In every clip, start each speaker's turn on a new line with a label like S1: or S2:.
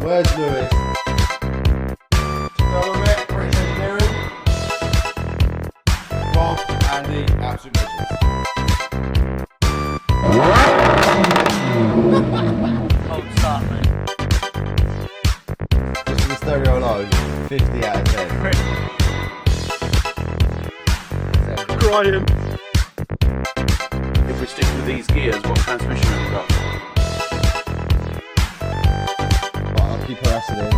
S1: Where's Lewis? Government, British Engineering. Bob, Andy, absolute legends.
S2: Cold start, mate.
S1: Just for the stereo alone, 50 out of 10.
S2: Crying.
S3: If we stick with these gears, what transmission have we got?
S1: I'll keep harassing him.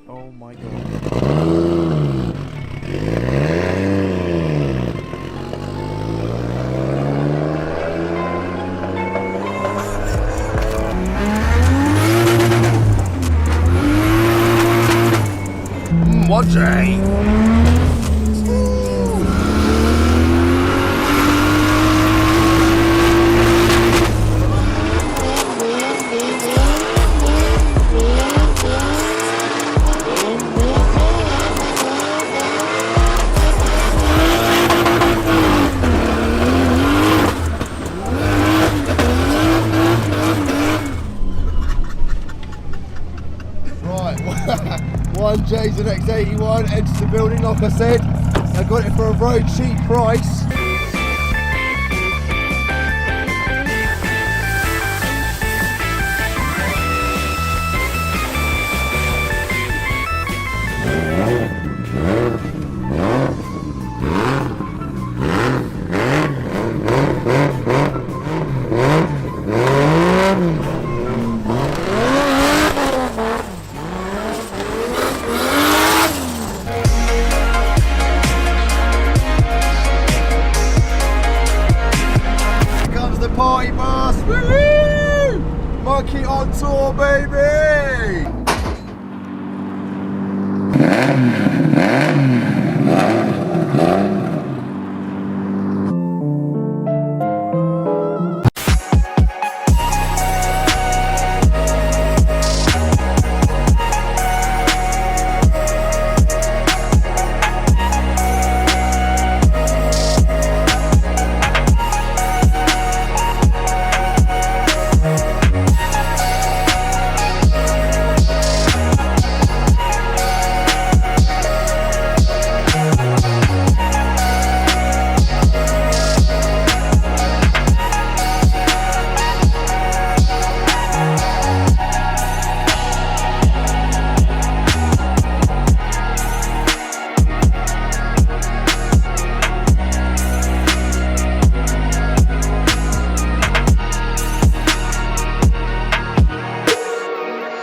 S2: Oh my god.
S1: Watch it! One JZX 81 enters the building, like I said. I got it for a very cheap price. Party bus, woohoo! Monky on tour, baby!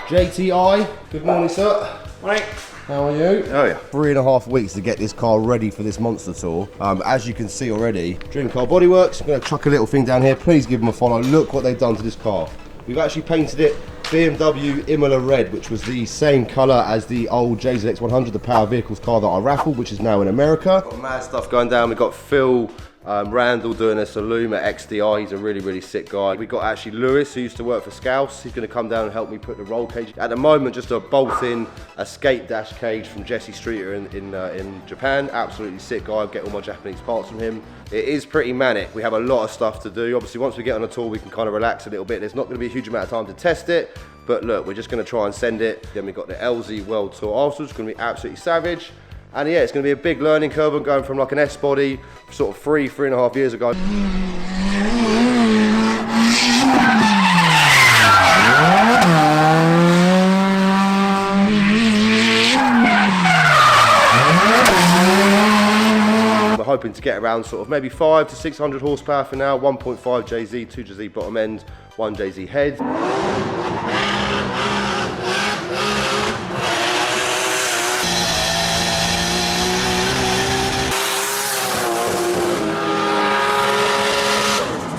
S1: JTI, good morning, sir.
S3: Right.
S1: How are you?
S3: Oh yeah.
S1: 3.5 weeks to get this car ready for this monster tour. As you can see already, Dream Car Bodyworks. I'm going to chuck a little thing down here. Please give them a follow. Look what they've done to this car. We've actually painted it BMW Imola Red, which was the same colour as the old JZX 100, the Power Vehicles car that I raffled, which is now in America. Got mad stuff going down. We've got Phil Randall doing a saloon at XDR. He's a really, really sick guy. We got actually Lewis, who used to work for Scouse. He's going to come down and help me put the roll cage. At the moment, just a bolt-in escape dash cage from Jesse Streeter in Japan. Absolutely sick guy. I get all my Japanese parts from him. It is pretty manic. We have a lot of stuff to do. Obviously, once we get on a tour, we can kind of relax a little bit. There's not going to be a huge amount of time to test it, but look, we're just going to try and send it. Then we've got the LZ World Tour afterwards. It's going to be absolutely savage. And yeah, it's going to be a big learning curve. I'm going from like an S-body sort of 3.5 years ago. We're hoping to get around sort of maybe 500 to 600 horsepower for now. 1.5 JZ, 2 JZ bottom end, 1 JZ head.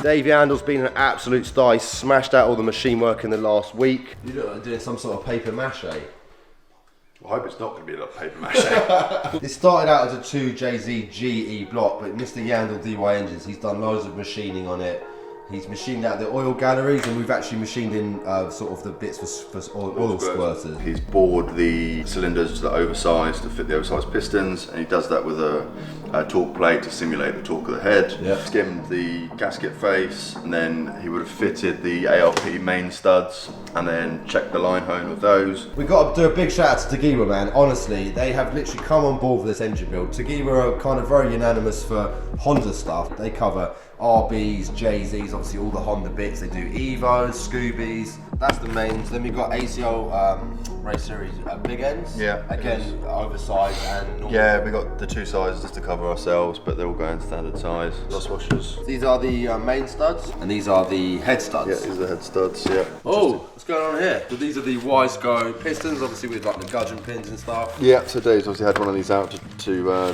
S1: Dave Yandle's been an absolute star. He's smashed out all the machine work in the last week. You look like doing some sort of paper mache.
S3: I hope it's not going to be a lot of paper mache.
S1: This started out as a 2JZ GE block, but Mr. Yandle DY Engines, he's done loads of machining on it. He's machined out the oil galleries, and we've actually machined in sort of the bits for oil squirters.
S3: He's bored the cylinders that are oversized to fit the oversized pistons, and he does that with a torque plate to simulate the torque of the head.
S1: Yep.
S3: Skimmed the gasket face, and then he would have fitted the ARP main studs, and then checked the line hone with those.
S1: We've got to do a big shout out to Tagiwa, man. Honestly, they have literally come on board with this engine build. Tagiwa are kind of very unanimous for Honda stuff. They cover RBs, JZs, obviously all the Honda bits. They do Evos, Scoobies. That's the mains. Then we've got ACL race series big ends.
S3: Yeah.
S1: Again, oversized and normal.
S3: Yeah, we got the two sizes just to cover ourselves, but they're all going standard size. Lost washers.
S1: These are the main studs, and these are the head studs.
S3: Yeah, these are the head studs. Yeah.
S1: Oh, what's going on here? So these are the Wiseco pistons, obviously with like the gudgeon pins and stuff.
S3: Yeah, so Dave's obviously had one of these out to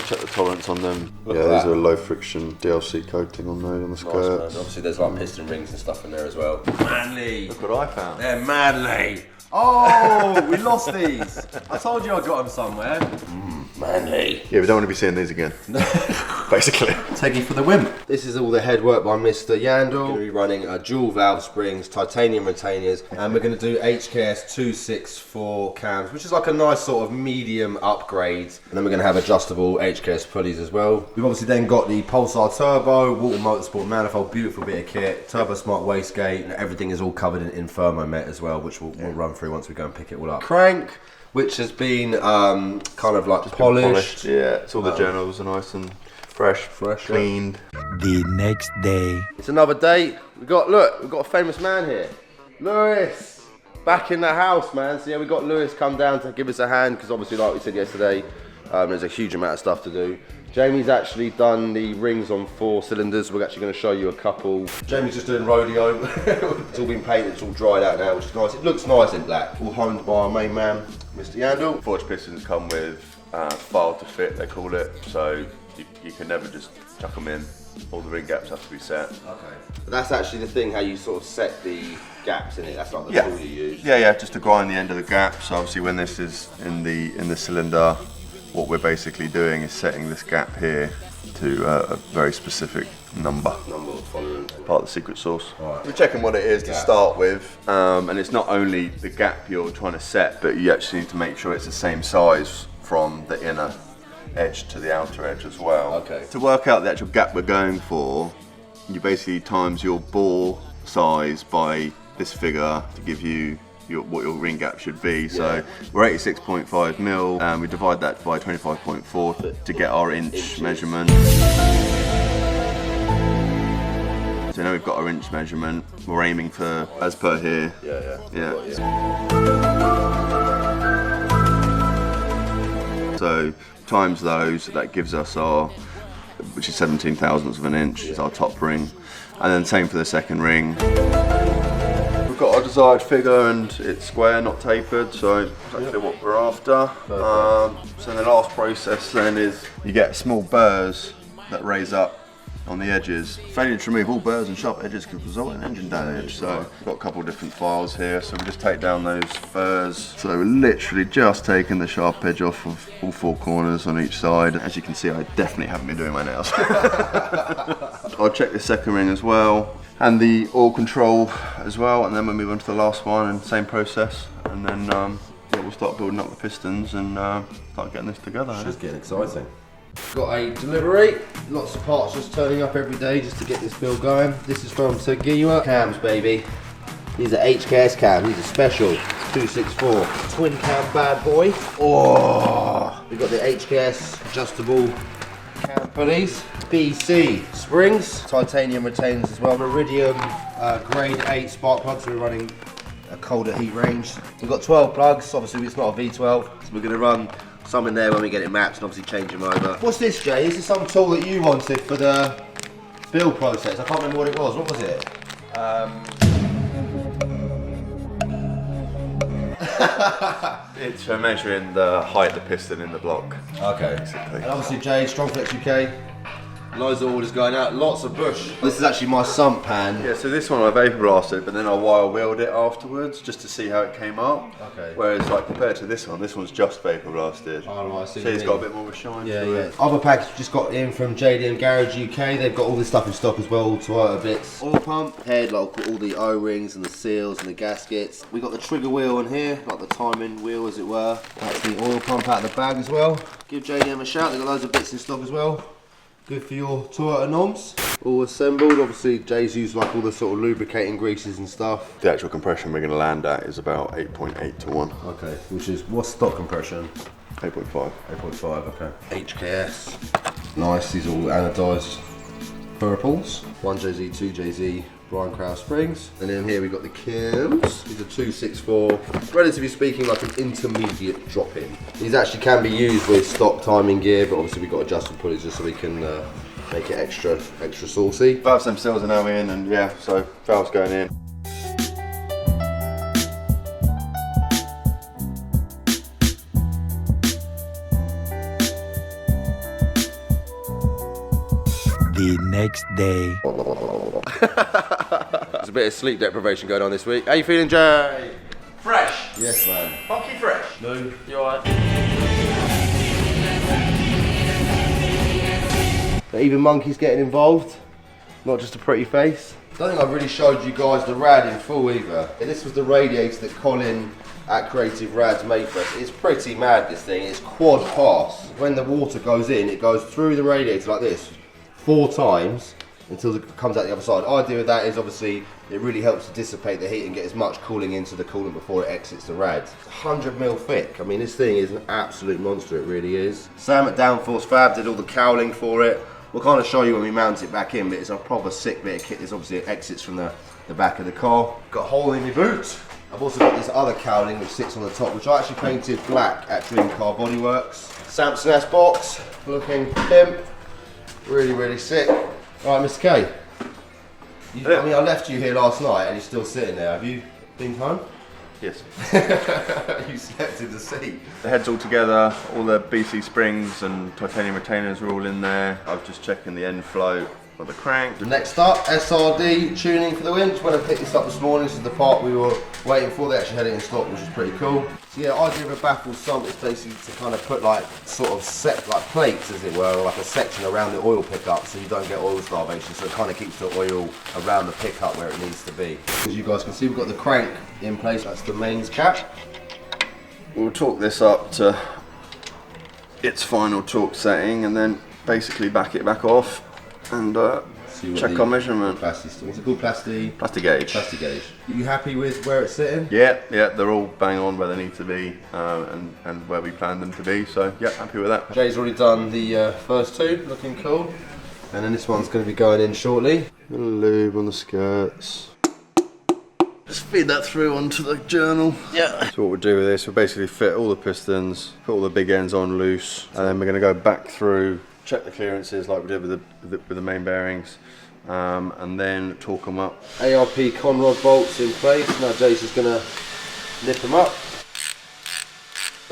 S3: check the tolerance on them.
S1: Look
S3: yeah,
S1: at
S3: these
S1: that.
S3: are low friction DLC coating on those on the
S1: Nice,
S3: skirts.
S1: man. Obviously there's like piston rings and stuff in there as well. Manly.
S3: Look what I found.
S1: They're manly. Oh, we lost these. I told you I got them somewhere. Manly.
S3: Yeah, we don't want to be seeing these again. Basically.
S1: Teggy for the win. This is all the head work by Mr. Yandel. We're going to be running dual valve springs, titanium retainers, and we're going to do HKS 264 cams, which is like a nice sort of medium upgrade. And then we're going to have adjustable HKS pulleys as well. We've obviously then got the Pulsar Turbo, Water Motorsport manifold, beautiful bit of kit, Turbo Smart wastegate, and everything is all covered in Thermomet as well, which we'll run through once we go and pick it all up. Crank, which has been kind of like polished.
S3: Yeah, it's all the journals are nice and fresh, cleaned.
S4: The next day.
S1: It's another day. We've got a famous man here. Lewis, back in the house, man. So yeah, we got Lewis come down to give us a hand, because obviously, like we said yesterday, there's a huge amount of stuff to do. Jamie's actually done the rings on 4 cylinders. We're actually going to show you a couple. Jamie's just doing rodeo. It's all been painted, it's all dried out now, which is nice. It looks nice in black. All honed by our main man, Mr. Yandel.
S3: Forged pistons come with file to fit, they call it. So you can never just chuck them in. All the ring gaps have to be set.
S1: Okay. But that's actually the thing, how you sort of set the gaps in it. That's like the tool you use.
S3: Yeah, just to grind the end of the gap. So obviously when this is in the cylinder, what we're basically doing is setting this gap here to a very specific number.
S1: Following.
S3: Part of the secret sauce.
S1: Right.
S3: We're checking what it is to start with, and it's not only the gap you're trying to set, but you actually need to make sure it's the same size from the inner edge to the outer edge as well.
S1: Okay.
S3: To work out the actual gap we're going for, you basically times your bore size by this figure to give you what your ring gap should be. So we're 86.5 mil, and we divide that by 25.4 to get our inch measurement. So now we've got our inch measurement. We're aiming for, as per here. Yeah. So times those, that gives us our, which is 17 thousandths of an inch, is our top ring. And then same for the second ring. We've got our desired figure, and it's square, not tapered, so exactly what we're after. So the last process then is you get small burrs that raise up on the edges. Failure to remove all burrs and sharp edges can result in engine damage. So we've got a couple of different files here, so we just take down those burrs. So we're literally just taking the sharp edge off of all 4 corners on each side. As you can see, I definitely haven't been doing my nails. I'll check the second ring as well, and the oil control as well, and then we'll move on to the last one, and same process, and then we'll start building up the pistons and start getting this together.
S1: It's getting exciting. Got a delivery, lots of parts just turning up every day just to get this build going. This is from Tagiwa. Cams, baby. These are HKS cams, these are special. 264. Twin cam bad boy. Oh! We've got the HKS adjustable cam pulleys. BC springs, titanium retainers as well. Iridium grade 8 spark plugs, we're running a colder heat range. We've got 12 plugs, obviously it's not a V12, so we're going to run some in there when we get it mapped and obviously change them over. What's this, Jay? Is this some tool that you wanted for the build process? I can't remember what it was. What was it?
S3: It's for measuring the height of the piston in the block.
S1: Okay.
S3: Basically.
S1: And obviously Jay, Strong Flex UK. Loads of orders going out, lots of bush. This is actually my sump pan.
S3: Yeah, so this one I vapor blasted, but then I wire wheeled it afterwards just to see how it came up.
S1: Okay.
S3: Whereas like compared to this one's just vapor blasted.
S1: Oh, right, I see
S3: So
S1: what
S3: it's
S1: you
S3: got a
S1: mean.
S3: bit more of a shine.
S1: Yeah,
S3: to
S1: yeah.
S3: it.
S1: Other package just got in from JDM Garage UK. They've got all this stuff in stock as well, Toyota bits. Oil pump, head, like all the O-rings and the seals and the gaskets. We got the trigger wheel in here, like the timing wheel as it were. That's the oil pump out of the bag as well. Give JDM a shout, they've got loads of bits in stock as well. Good for your Toyota noms. All assembled, obviously Jay's used like all the sort of lubricating greases and stuff.
S3: The actual compression we're going to land at is about 8.8 to 1.
S1: Okay, which is, what's stock compression?
S3: 8.5.
S1: 8.5, okay. HKS. Nice, these are all anodised purples. 1JZ, 2JZ, Brian Krause springs. And then here we got the cams. These are 264. Relatively speaking, like an intermediate drop-in. These actually can be used with stock timing gear, but obviously we've got adjustable pulleys just so we can make it extra saucy.
S3: Valves themselves are now in, and yeah, so valves going in.
S4: The next day.
S1: There's a bit of sleep deprivation going on this week. How you feeling, Jay?
S2: Fresh.
S1: Yes, man.
S2: Monky fresh.
S1: No.
S2: You alright?
S1: Even Monky's getting involved, not just a pretty face. I don't think I've really showed you guys the rad in full either. This was the radiator that Colin at Creative Rads made for us. It's pretty mad, this thing. It's quad pass. When the water goes in, it goes through the radiator like this 4 times until it comes out the other side. Idea with that is obviously it really helps to dissipate the heat and get as much cooling into the coolant before it exits the rads. It's 100mm thick. I mean, this thing is an absolute monster, it really is. Sam at Downforce Fab did all the cowling for it. We'll kind of show you when we mount it back in, but it's a proper sick bit of kit. This obviously exits from the back of the car. Got a hole in my boot. I've also got this other cowling which sits on the top, which I actually painted black at Dream Car Bodyworks. Samson S box, looking pimp. Really, really sick. All right, Mr. K. I mean, I left you here last night and you're still sitting there. Have you been home?
S3: Yes.
S1: You slept in the seat.
S3: The head's all together, all the BC springs and titanium retainers are all in there. I was just checking the end float of the crank.
S1: Next up, SRD tuning for the winch. When I picked this up this morning, this is the part we were waiting for. They actually had it in stock, which is pretty cool. So yeah, idea of a baffle sump is basically to kind of put like sort of set like plates, as it were, or like a section around the oil pickup, so you don't get oil starvation. So it kind of keeps the oil around the pickup where it needs to be. As you guys can see, we've got the crank in place. That's the mains cap.
S3: We'll torque this up to its final torque setting and then basically back it back off and check our measurement.
S1: What's it called? Plastic
S3: gauge.
S1: Plastic gauge. Are you happy with where it's sitting?
S3: Yeah, they're all bang on where they need to be and where we planned them to be. So yeah, happy with that.
S1: Jay's already done the first 2, looking cool. And then this one's going to be going in shortly.
S3: A little lube on the skirts. Just feed that through onto the journal. Yeah. So what we'll do with this, we'll basically fit all the pistons, put all the big ends on loose, and then we're going to go back through, check the clearances like we did with the main bearings, and then torque them up.
S1: ARP Conrod bolts in place. Now Jay's just going to nip them up.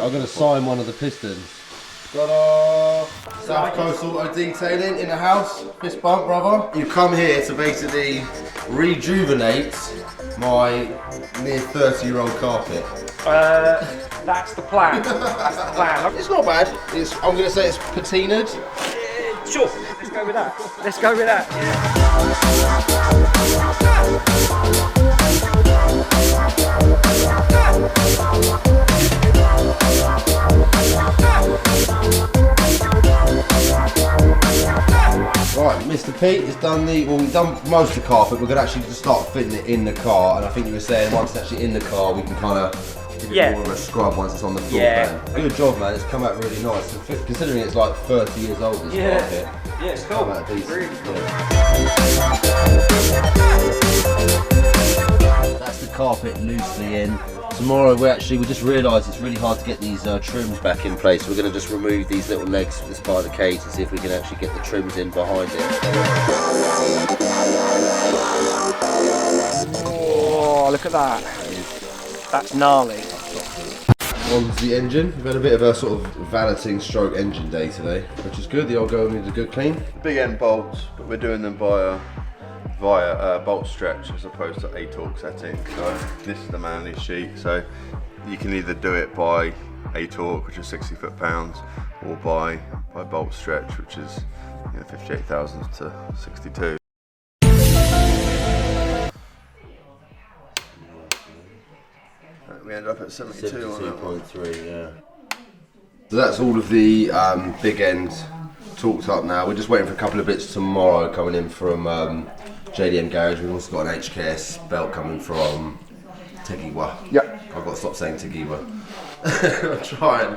S1: I'm going to sign one of the pistons. Ta-da! South Coast Auto Detailing in the house. Fist bump, brother. You come here to basically rejuvenate my near 30-year-old carpet.
S2: That's the plan. That's the plan.
S1: It's not bad. I'm going to say it's patinaed.
S2: Sure. Let's go with that. Let's go with that.
S1: Right, Mr. Pete has done we've done most of the carpet. We're going to actually just start fitting it in the car, and I think you were saying once it's actually in the car, we can kind of give it more of a scrub once it's on the floor plan. Good job, man. It's come out really nice. Considering it's like 30 years old, this carpet.
S2: Yeah, it's cool.
S1: Really cool. That's the carpet loosely in. Tomorrow we just realised it's really hard to get these trims back in place. We're going to just remove these little legs from this part of the cage and see if we can actually get the trims in behind it.
S2: Oh, look at that. That's gnarly.
S1: onto the engine. We've had a bit of a sort of valeting stroke engine day today, which is good. The old girl needs a good clean.
S3: Big end bolts, but we're doing them via bolt stretch as opposed to a torque setting. So this is the Manly sheet. So you can either do it by a torque, which is 60 foot-pounds, or by bolt stretch, which is 58 thousandths to 62. We ended up at 72 on that one.
S1: 72.3, yeah. So that's all of the big end torqued up now. We're just waiting for a couple of bits tomorrow coming in from JDM Garage. We've also got an HKS belt coming from Tegiwa.
S3: Yep.
S1: I've got to stop saying Tegiwa. I'm trying.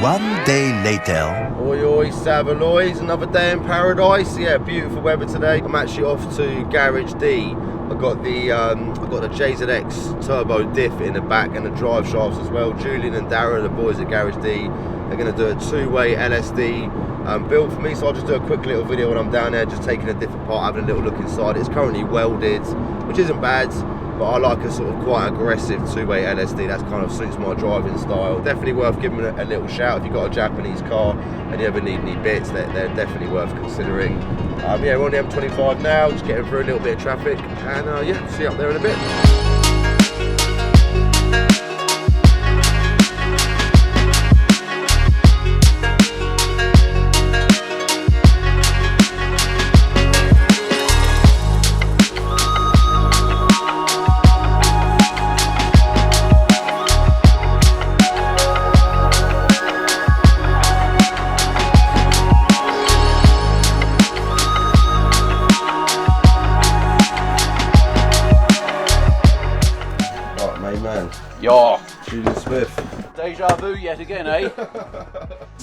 S4: One day later.
S1: Oi oi Savaloys, another day in paradise. Yeah, beautiful weather today. I'm actually off to Garage D. I've got the JZX turbo diff in the back and the drive shafts as well. Julian and Dara, the boys at Garage D, are going to do a two-way LSD build for me. So I'll just do a quick little video when I'm down there, just taking a diff apart, having a little look inside. It's currently welded, which isn't bad. But I like a sort of quite aggressive two-way LSD. That kind of suits my driving style. Definitely worth giving it a little shout if you've got a Japanese car and you ever need any bits. They're definitely worth considering. Yeah, we're on the M25 now, just getting through a little bit of traffic, and yeah, see you up there in a bit.
S2: Yo.
S1: Julian Smith.
S2: Deja vu yet again, eh?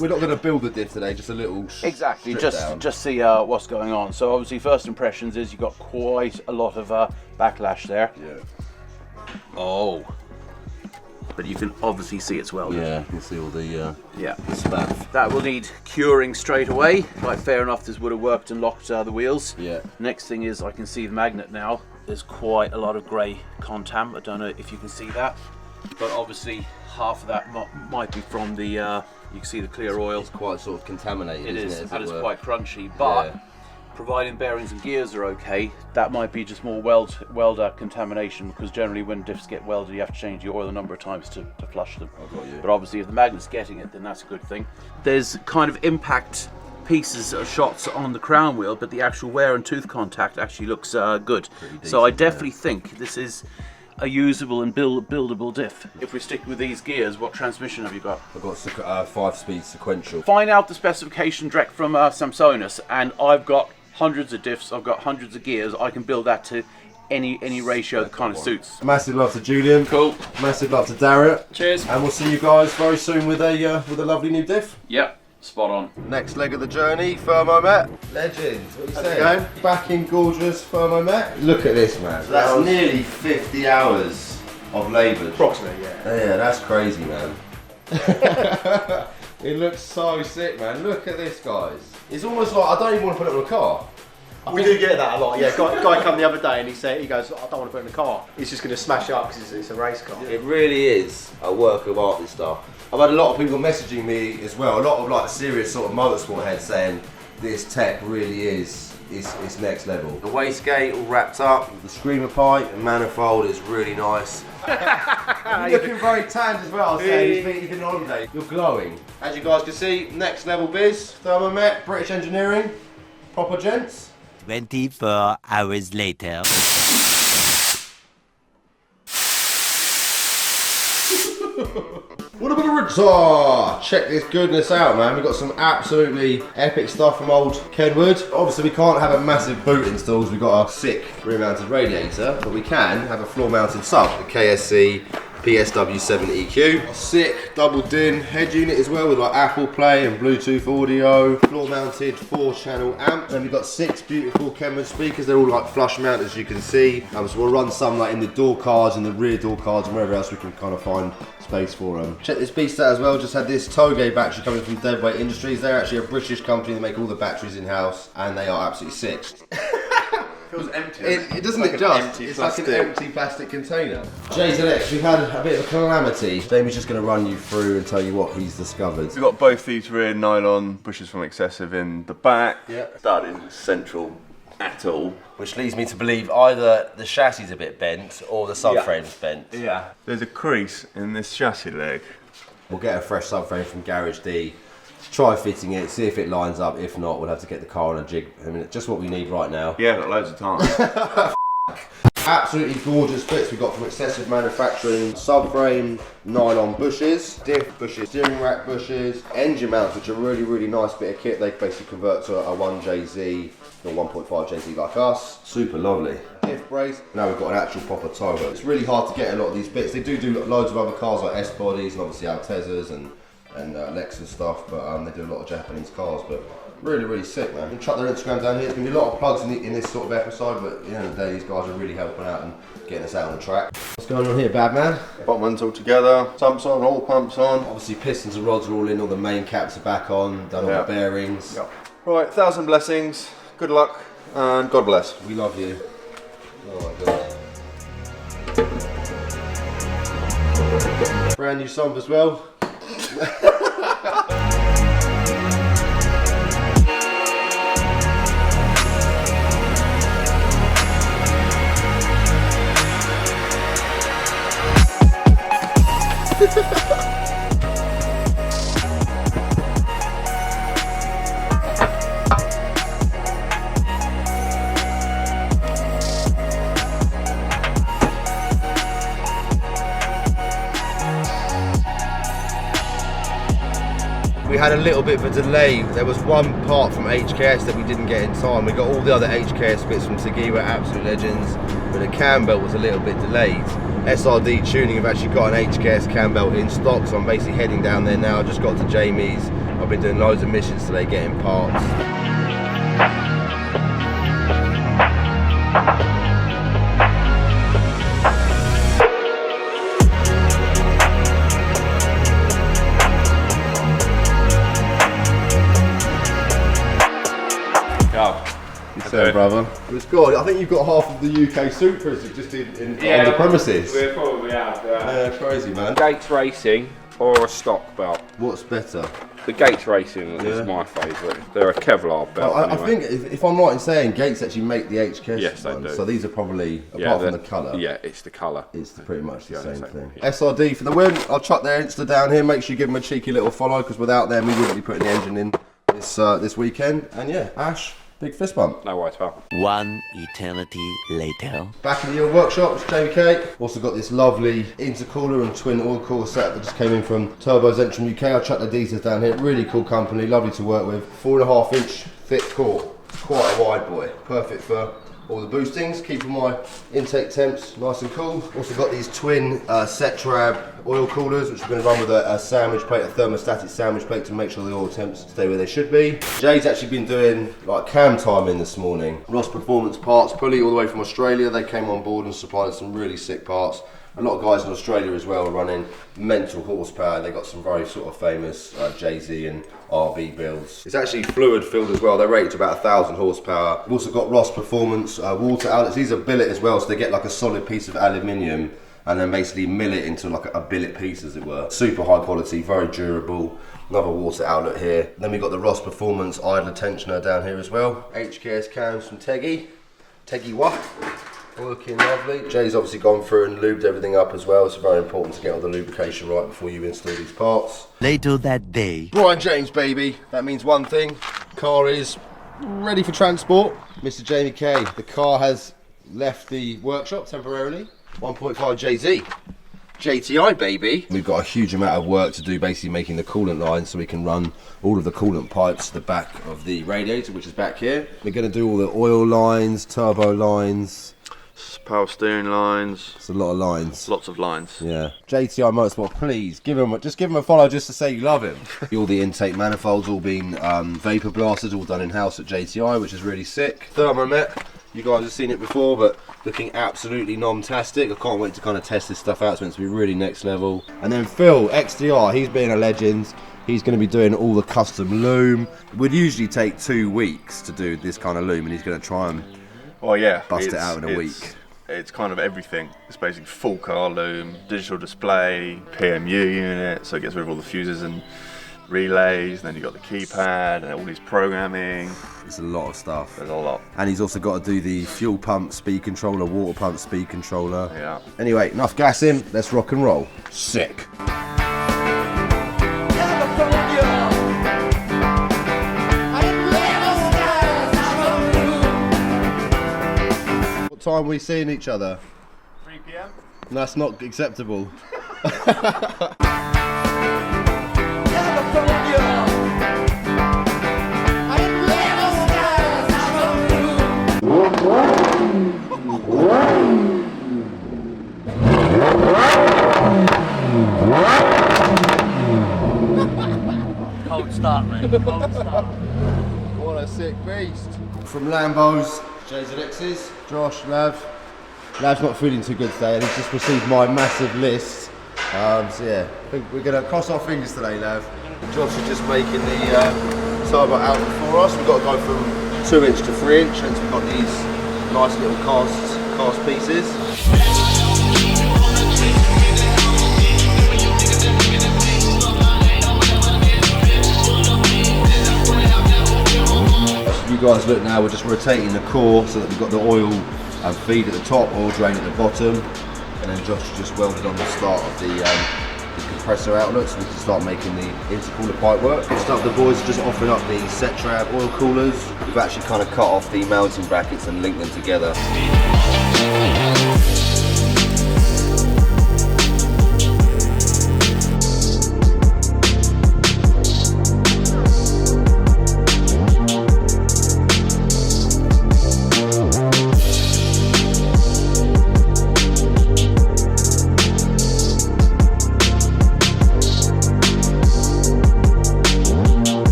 S1: We're not going to build the diff today, just a little
S2: Exactly,
S1: down.
S2: just see what's going on. So obviously first impressions is you've got quite a lot of backlash there.
S1: Yeah.
S2: Oh. But you can obviously see it's welded.
S1: Yeah, you can see all the
S2: Yeah.
S1: spaff.
S2: That will need curing straight away. Like fair enough, this would have worked and locked the wheels.
S1: Yeah.
S2: Next thing is I can see the magnet now. There's quite a lot of grey contam. I don't know if you can see that. But obviously half of that might be from the, you can see the clear oil.
S1: It's quite sort of contaminated, isn't it?
S2: And it's quite crunchy, but
S1: Yeah.
S2: providing bearings and gears are okay, that might be just more welder contamination, because generally when diffs get welded you have to change the oil a number of times to flush them.
S1: got you.
S2: But obviously if the magnet's getting it, then that's a good thing. There's kind of impact pieces or shots on the crown wheel, but the actual wear and tooth contact actually looks good. So I definitely think this is a usable and buildable diff. If we stick with these gears, what transmission have you got?
S1: I've got 5-speed sequential.
S2: Find out the specification direct from Samsonus, and I've got hundreds of diffs, I've got hundreds of gears. I can build that to any ratio that kind of suits.
S1: Massive love to Julian.
S2: Cool.
S1: Massive love to Dara.
S2: Cheers.
S1: And we'll see you guys very soon with a lovely new diff.
S2: Yep, spot on.
S1: Next leg of the journey, Thermomet. Legend. What are you saying? Back in gorgeous Thermomet. Look at this, man. So that's nearly 50 hours of labour.
S5: Approximately, yeah.
S1: Yeah, that's crazy, man. It looks so sick, man. Look at this, guys. It's almost like I don't even want to put it on a car.
S5: We do get that a lot. Yeah, guy come the other day and he goes, I don't want to put it in the car. He's just going to smash it up because it's a race car.
S1: It really is a work of art, this stuff. I've had a lot of people messaging me as well, a lot of like serious sort of motorsport heads saying this tech really is it's next level. The wastegate all wrapped up with the screamer pipe and manifold is really nice. You're looking very tanned as well, saying you've been on holiday. You're glowing. As you guys can see, next level biz, Thermomet, British Engineering, proper gents.
S4: 24 hours later.
S1: What a bit of retard! Check this goodness out, man. We've got some absolutely epic stuff from old Kenwood. Obviously, we can't have a massive boot install because we've got a sick rear-mounted radiator, but we can have a floor-mounted sub, the KSC PSW7EQ. Sick double DIN head unit as well with like Apple Play and Bluetooth audio. Floor-mounted 4-channel amp. And we've got 6 beautiful Kenwood speakers. They're all like flush mounted, as you can see. So we'll run some like in the door cards and the rear door cards and wherever else we can kind of find space for them. Check this beast out as well. Just had this Toge battery coming from Deadweight Industries. They're actually a British company that make all the batteries in-house and they are absolutely sick.
S3: feels empty.
S1: It doesn't
S3: like
S1: it
S3: an
S1: just?
S3: empty
S1: It's like
S3: plastic.
S1: an empty plastic container. JZX, we've had a bit of a calamity. Jamie's just going to run you through and tell you what he's discovered.
S3: We've got both these rear nylon bushes from Excessive in the back.
S1: Yeah.
S3: Starting central at all.
S1: Which leads me to believe either the chassis is a bit bent or the subframe's bent.
S3: Yeah. There's a crease in this chassis leg.
S1: We'll get a fresh subframe from Garage D. Try fitting it, see if it lines up. If not, we'll have to get the car on a jig. I mean, just what we need right now.
S3: Yeah, got loads of time.
S1: Absolutely gorgeous bits we got from Excessive Manufacturing. Subframe, nylon bushes, diff bushes, steering rack bushes, engine mounts, which are really, really nice bit of kit. They basically convert to a 1JZ or 1.5 JZ like us. Super lovely. Diff brace. Now we've got an actual proper tow. It's really hard to get a lot of these bits. They do loads of other cars like S-bodies and obviously Altezas and Lexus stuff, but they do a lot of Japanese cars, but really, really sick, man. We'll chuck their Instagram down here. There's going to be a lot of plugs in this sort of episode, but at the end of the day, these guys are really helping out and getting us out on the track. What's going on here, bad man?
S3: Bottom one's all together, pumps on, all pumps on.
S1: Obviously, pistons and rods are all in, all the main caps are back on, done all the bearings.
S3: Yep. Right, 1,000 blessings, good luck, and God bless.
S1: We love you. Oh my god. Brand new song as well. We had a little bit of a delay. There was one part from HKS that we didn't get in time. We got all the other HKS bits from Tagiwa, absolute legends, but the cam belt was a little bit delayed. SRD Tuning have actually got an HKS cam belt in stock, so I'm basically heading down there now. I just got to Jamie's. I've been doing loads of missions today getting parts. So, brother, it's good. I think you've got half of the UK Supras just on the premises.
S6: We probably have.
S1: Yeah, crazy, man.
S6: Gates Racing or a stock belt?
S1: What's better?
S6: The Gates Racing is my favourite. They're a Kevlar belt.
S1: I
S6: anyway.
S1: think, if I'm right in saying, Gates actually make the HKS
S6: Yes, they
S1: ones,
S6: do.
S1: so these are probably, apart from the colour,
S6: Yeah, it's the colour.
S1: it's pretty much the same thing.
S6: Yeah.
S1: SRD for the win. I'll chuck their Insta down here. Make sure you give them a cheeky little follow, because without them, we wouldn't be putting the engine in this weekend. And yeah, Ash, big fist bump.
S6: No worries, pal.
S4: One eternity later.
S1: Back in your workshop, it's Jamie K. Also got this lovely intercooler and twin oil cooler set that just came in from Turbo Zentrum UK. I'll chuck the details down here. Really cool company, lovely to work with. 4.5 inch thick core. It's quite a wide boy. Perfect for all the boostings, keeping my intake temps nice and cool. Also got these twin Setrab oil coolers, which we're going to run with a sandwich plate, a thermostatic sandwich plate to make sure the oil temps stay where they should be. Jay's actually been doing like cam timing this morning. Ross Performance Parts, pulley all the way from Australia. They came on board and supplied us some really sick parts. A lot of guys in Australia as well are running mental horsepower. They got some very sort of famous JZ and RB builds. It's actually fluid filled as well. They're rated to about 1,000 horsepower. We've also got Ross Performance water outlets. These are billet as well, so they get like a solid piece of aluminium and then basically mill it into like a billet piece, as it were. Super high quality, very durable. Another water outlet here. Then we've got the Ross Performance idler tensioner down here as well. HKS cams from Tegiwa. Looking lovely. Jay's obviously gone through and lubed everything up as well. It's very important to get all the lubrication right before you install these parts.
S4: Later that day.
S1: Brian James, baby. That means one thing. Car is ready for transport. Mr. Jamie K. The car has left the workshop temporarily. 1.5 JZ. JTI, baby. We've got a huge amount of work to do, basically making the coolant line so we can run all of the coolant pipes to the back of the radiator, which is back here. We're going to do all the oil lines, turbo lines.
S3: Power steering lines.
S1: It's a lot of lines.
S3: Lots of lines.
S1: Yeah. JTI Motorsport, please give him a follow just to say you love him. All the intake manifolds all been vapor blasted, all done in house at JTI, which is really sick. Thermomet, you guys have seen it before, but looking absolutely nom-tastic. I can't wait to kind of test this stuff out. It's meant to be really next level. And then Phil, XDR, he's been a legend. He's going to be doing all the custom loom. It would usually take 2 weeks to do this kind of loom, and he's going to try and
S3: Well, yeah.
S1: Bust it out in a week.
S3: It's kind of everything. It's basically full car loom, digital display, PMU unit, so it gets rid of all the fuses and relays. Then you've got the keypad and all these programming.
S1: It's a lot of stuff.
S3: There's a lot.
S1: And he's also got to do the fuel pump speed controller, water pump speed controller.
S3: Yeah.
S1: Anyway, enough gas in. Let's rock and roll. Sick. What time are we seeing each other?
S5: 3 p.m.
S1: That's not acceptable.
S7: Cold start, man. Cold start.
S1: What a sick beast. From Lambos, JZX's, Josh, Lav. Lav's not feeling too good today and he's just received my massive list. So yeah, I think we're going to cross our fingers today, Lav. Josh is just making the turbo outlet for us. We've got to go from 2" to 3", hence we've got these nice little cast pieces. You guys look now, we're just rotating the core so that we've got the oil feed at the top, oil drain at the bottom, and then Josh just welded on the start of the compressor outlet so we can start making the intercooler pipe work. Next up, the boys are just offering up the set trap oil coolers. We've actually kind of cut off the mounting brackets and linked them together.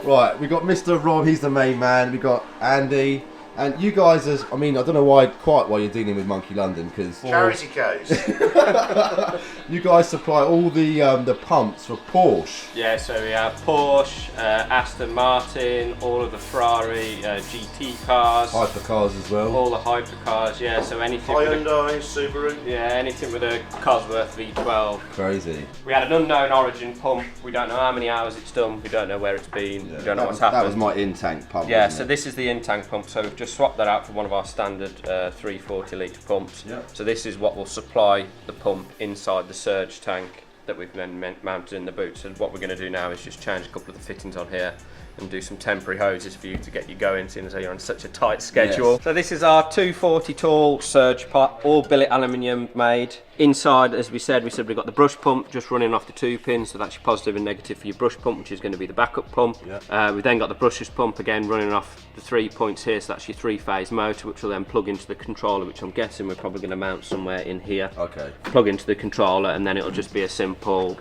S1: Right, we got Mr. Rob, he's the main man. We got Andy, and you guys, I mean, I don't know quite why you're dealing with Monky London, because
S5: Charity case.
S1: you guys supply all the pumps for Porsche.
S8: Yeah, so we have Porsche, Aston Martin, all of the Ferrari GT cars,
S1: Hypercars as well.
S8: all the hypercars. Yeah, so anything.
S5: Hyundai, Subaru.
S8: Yeah, anything with a Cosworth V12.
S1: Crazy.
S8: We had an unknown origin pump. We don't know how many hours it's done. We don't know where it's been. We don't know what's happened.
S1: That was my in-tank pump.
S8: Yeah,
S1: wasn't
S8: so
S1: it?
S8: this is the in-tank pump. So we've just swapped that out for one of our standard 340 litre pumps.
S1: Yeah.
S8: So this is what will supply the pump inside the surge tank that we've then mounted in the boot. So what we're going to do now is just change a couple of the fittings on here and do some temporary hoses for you to get you going, seeing as you're on such a tight schedule.
S1: Yes.
S8: So this is our 240 tall surge pipe, all billet aluminium made. Inside, as we said we've got the brush pump just running off the 2 pins, so that's your positive and negative for your brush pump, which is going to be the backup pump. Yeah. We've then got the brushless pump again running off the 3 points here, so that's your 3-phase motor, which will then plug into the controller, which I'm guessing we're probably going to mount somewhere in here.
S1: Okay.
S8: Plug into the controller, and then it'll just be a simple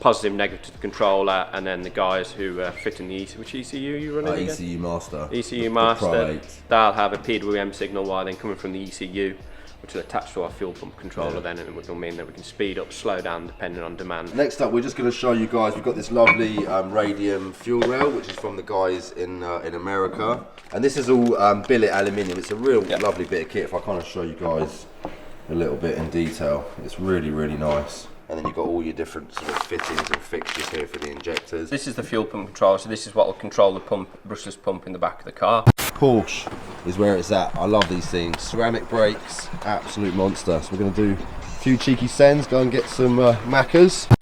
S8: positive, negative to the controller, and then the guys who fit in the which ECU you running again?
S1: ECU Master.
S8: ECU Master. They'll have a PWM signal wire then coming from the ECU, which will attach to our fuel pump controller then, and it will mean that we can speed up, slow down depending on demand.
S1: Next up, we're just going to show you guys, we've got this lovely radium fuel rail, which is from the guys in America. And this is all billet aluminium. It's a real lovely bit of kit. If I kind of show you guys a little bit in detail, it's really, really nice. And then you've got all your different sort of fittings and fixtures here for the injectors.
S8: This is the fuel pump controller, so this is what will control the pump, brushless pump in the back of the car.
S1: Porsche is where it's at. I love these things. Ceramic brakes, absolute monster. So we're going to do a few cheeky sends, go and get some Maccas.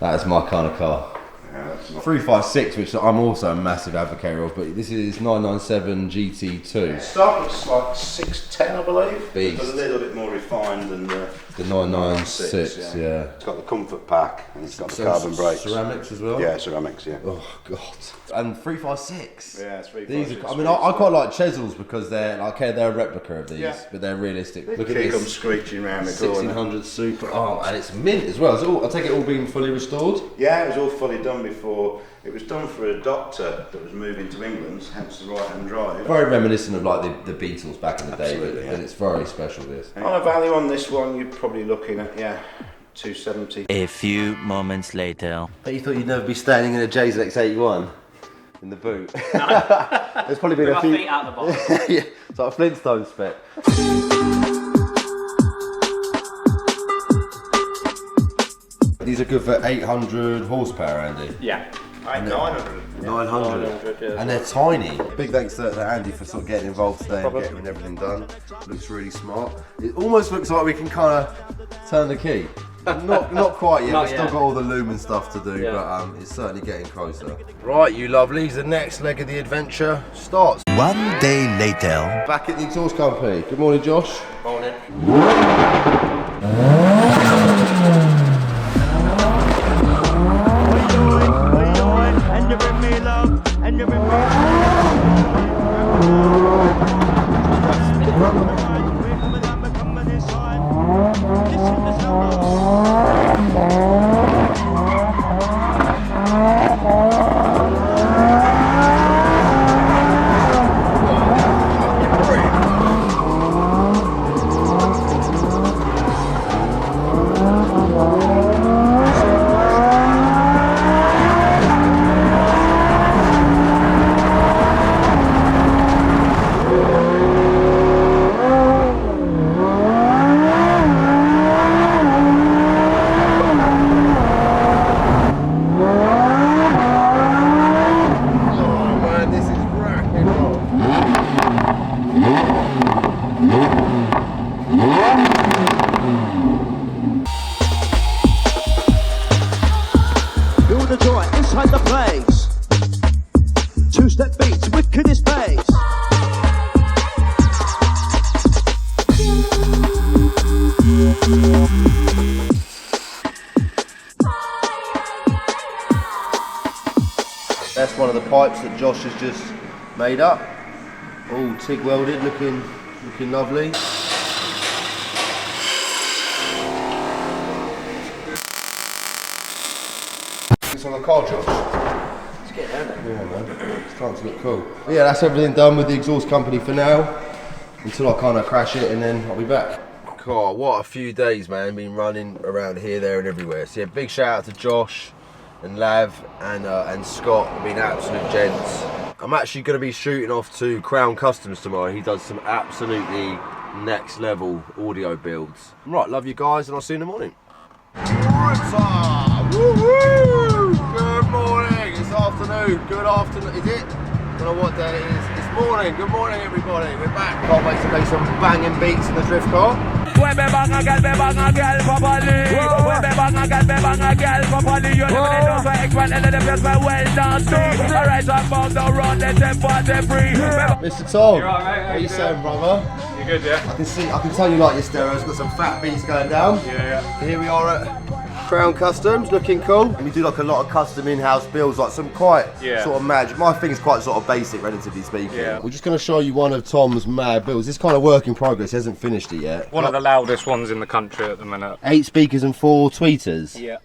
S1: That is my kind of car.
S3: Yeah, that's
S1: 356, which I'm also a massive advocate of, but this is 997 GT2.
S9: Stock looks like 610, I believe.
S1: Beast.
S9: It's a little bit more refined than the
S1: 996, yeah.
S9: It's got the comfort pack and it's got the carbon brakes.
S1: Ceramics as well?
S9: Yeah, ceramics, yeah.
S1: Oh, God. And 356.
S9: Yeah, it's 356.
S1: These are, I mean, I quite like Chesels because they're like, okay, they're a replica of these, but they're realistic. Look at
S9: Here
S1: this.
S9: comes screeching round the corner.
S1: 1600 Super. Oh, and it's mint as well. It's all, I take it all being fully restored?
S9: Yeah, it was all fully done before. It was done for a doctor that was moving to England, hence the right-hand drive.
S1: Very reminiscent of like the Beatles back in the day,
S9: Absolutely,
S1: but it's very special, this.
S9: On a value on this one, you're probably looking at, 270.
S4: A few moments later.
S1: But you thought you'd never be standing in a JZX 81 in the boot?
S8: No.
S1: There's probably been
S8: With
S1: a
S8: my
S1: few...
S8: feet out the box.
S1: Yeah, it's like a Flintstone spec. These are good for 800 horsepower, Andy.
S8: Yeah.
S9: 900.
S1: 900.
S8: Yeah.
S1: And they're tiny. Big thanks to Andy for sort of getting involved today and getting everything done. Looks really smart. It almost looks like we can kind of turn the key. Not quite yet.
S8: Not
S1: We've still
S8: yet.
S1: got all the lumen stuff to do,
S8: Yeah.
S1: but it's certainly getting closer. Right, you lovelies, the next leg of the adventure starts.
S4: 1 day later.
S1: Back at the exhaust company. Good morning, Josh.
S8: Morning.
S10: Feel the joy inside the place. Two-step beats, wickedest bass.
S1: That's one of the pipes that Josh has just made up. All TIG welded, looking lovely. It's on the car, Josh.
S8: Let's get down there.
S1: Yeah, man. It's starting to look cool. But yeah, that's everything done with the exhaust company for now. Until I kind of crash it and then I'll be back. God, what a few days, man. Been running around here, there and everywhere. So yeah, big shout out to Josh and Lav and Scott. Have been absolute gents. I'm actually going to be shooting off to Crown Customs tomorrow. He does some absolutely next level audio builds. Right, love you guys and I'll see you in the morning. Woo-hoo! Good morning, it's afternoon, good afternoon, is it? Don't know what day it is. It's morning, good morning everybody, we're back. Can't wait to play some banging beats in the drift car.
S11: When me bang a girl properly. When me bang a girl properly. You never know so expand and the best my well done too. Alright, so I'm about to run the tempo and the free.
S1: Mr. Tom,
S6: You alright, mate? How
S1: what are
S6: you
S1: you saying, brother?
S6: You good, yeah?
S1: I can tell you like your stereo's got some fat beats going down.
S6: Yeah.
S1: Here we are at Crown Customs, looking cool. And we do like a lot of custom in-house builds, like some quite sort of magic. My thing's quite sort of basic, relatively speaking.
S6: Yeah.
S1: We're just going to show you one of Tom's mad builds. It's kind of work in progress, he hasn't finished it yet.
S6: One of the loudest ones in the country at the minute.
S1: 8 speakers and 4 tweeters.
S6: Yeah.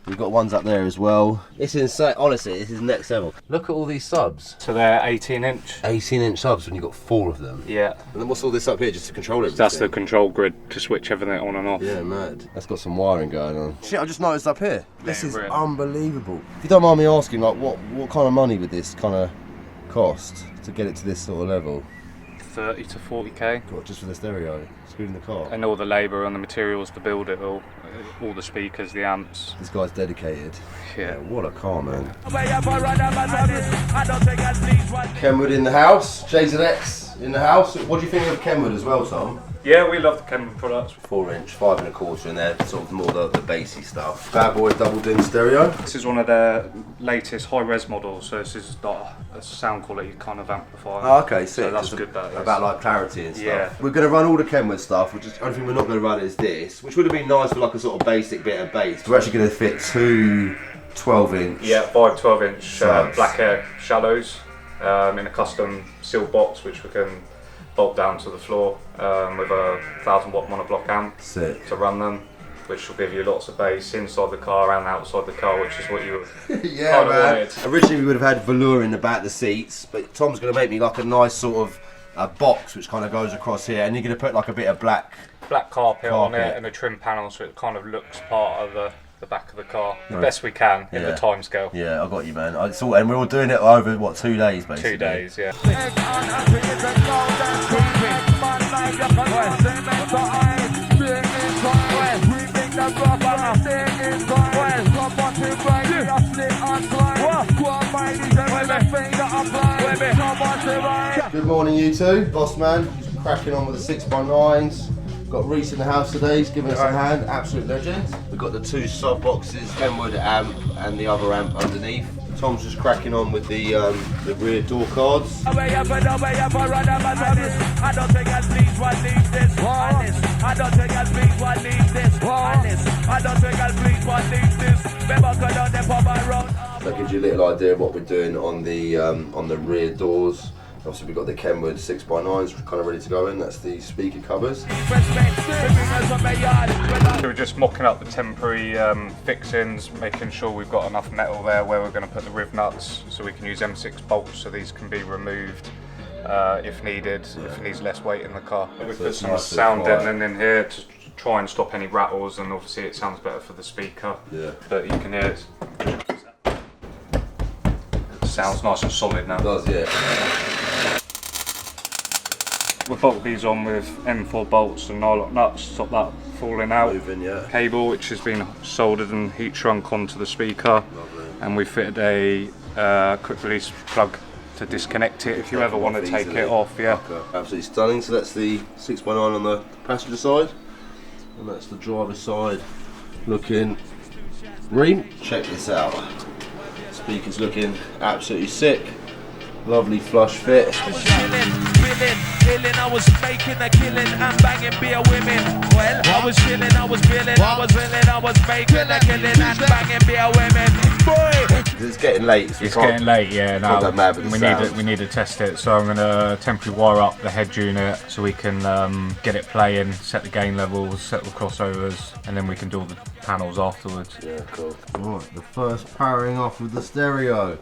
S1: We've got ones up there as well. It's insane, honestly, this is next level. Look at all these subs.
S6: So they're 18-inch.
S1: 18-inch subs when you've got 4 of them.
S6: Yeah.
S1: And then what's all this up here just to control everything?
S6: That's the control grid to switch everything on and off.
S1: Yeah, mad. That's got some wiring going on. Shit, I just noticed up here. This is
S6: really.
S1: unbelievable. If you don't mind me asking, like, what kind of money would this kind of cost to get it to this sort of level?
S6: 30 to 40k.
S1: What, just for the stereo, screwed in the car?
S6: And all the labour and the materials to build it all the speakers, the amps.
S1: This guy's dedicated.
S6: Yeah.
S1: What a car, man. Kenwood in the house, JZX in the house. What do you think of Kenwood as well, Tom?
S6: Yeah, we love the Kenwood products.
S1: 4-inch, 5 1/4 in there, sort of more the bassy stuff. Bad boy double din stereo.
S6: This is one of their latest high-res models, so this is like a sound quality kind of amplifier.
S1: Oh, okay,
S6: so that's good. That is.
S1: About like clarity and stuff.
S6: Yeah.
S1: We're going to run all the Kenwood stuff, which is the only thing we're not going to run is this, which would have been nice for like a sort of basic bit of bass. We're actually going to fit 2 12-inch.
S6: Yeah, 5 12-inch black air shallows in a custom sealed box, which we can bolt down to the floor with a 1000-watt monoblock amp to run them, which will give you lots of bass inside the car and outside the car, which is what you
S1: yeah,
S6: kind of
S1: man.
S6: wanted.
S1: Originally we would have had velour in the back of the seats, but Tom's going to make me like a nice sort of box which kind of goes across here, and you're going to put like a bit of black
S6: carpet on it and a trim panel, so it kind of looks part of the back of the car the best we can in the time scale.
S1: Yeah, I got you, man. And we're all doing it over what, 2 days basically.
S6: 2 days, yeah.
S1: Good morning, you two. Boss man, he's cracking on with the 6x9s. Got Reese in the house today, he's giving us a hand, absolute legend. We've got the 2 sub boxes, Nyewood amp and the other amp underneath. Tom's just cracking on with the rear door cards.
S11: I don't think I'll please what leaves this. I don't think I'll please what leaves this. I don't think I'll please what leaves this.
S1: That gives you a little idea of what we're doing on the rear doors. Obviously we've got the Kenwood 6x9s kind of ready to go in, that's the speaker covers.
S6: So we're just mocking up the temporary fixings, making sure we've got enough metal there where we're going to put the riv nuts, so we can use M6 bolts so these can be removed if needed, if it needs less weight in the car. We put some nice sound deadening in here to try and stop any rattles, and obviously it sounds better for the speaker, but you can hear it. It sounds nice and solid now.
S1: It does, yeah.
S6: We bolt these on with M4 bolts and nylon nuts to stop that falling out. Cable which has been soldered and heat shrunk onto the speaker.
S1: Lovely.
S6: And we fitted a quick release plug to disconnect it if you ever want to take it off. Yeah.
S1: Okay. Absolutely stunning. So that's the 6x9 on the passenger side, and that's the driver side looking green. Check this out. Speakers looking absolutely sick. Lovely flush fit.
S11: I was making a killing and banging beer women. Well, I was chilling, I was billing, I was willing, I was making a killing and banging beer women. Boy!
S1: It's getting late. So
S6: it's getting late, yeah. Now
S1: we
S6: need to test it. So I'm going to temporarily wire up the head unit so we can get it playing, set the gain levels, set the crossovers, and then we can do all the panels afterwards.
S1: Yeah, cool. Right, the first powering off with the stereo.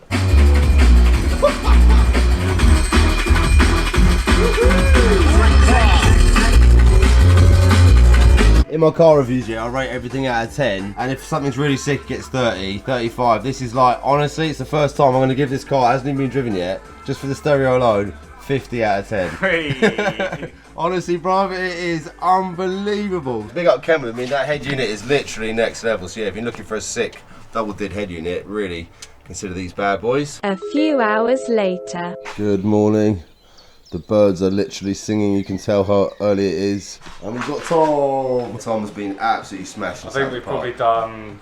S1: In my car reviews, I rate everything out of 10, and if something's really sick, it gets 30, 35. This is like, honestly, it's the first time I'm going to give this car, it hasn't even been driven yet, just for the stereo alone, 50 out of 10.
S6: Hey.
S1: Honestly, bruv, it is unbelievable. Big up Kenwood, I mean, that head unit is literally next level, so yeah, if you're looking for a sick double did head unit, really consider these bad boys.
S12: A few hours later.
S1: Good morning. The birds are literally singing, you can tell how early it is. And we've got Tom. Tom's been absolutely smashing.
S6: I think we've probably done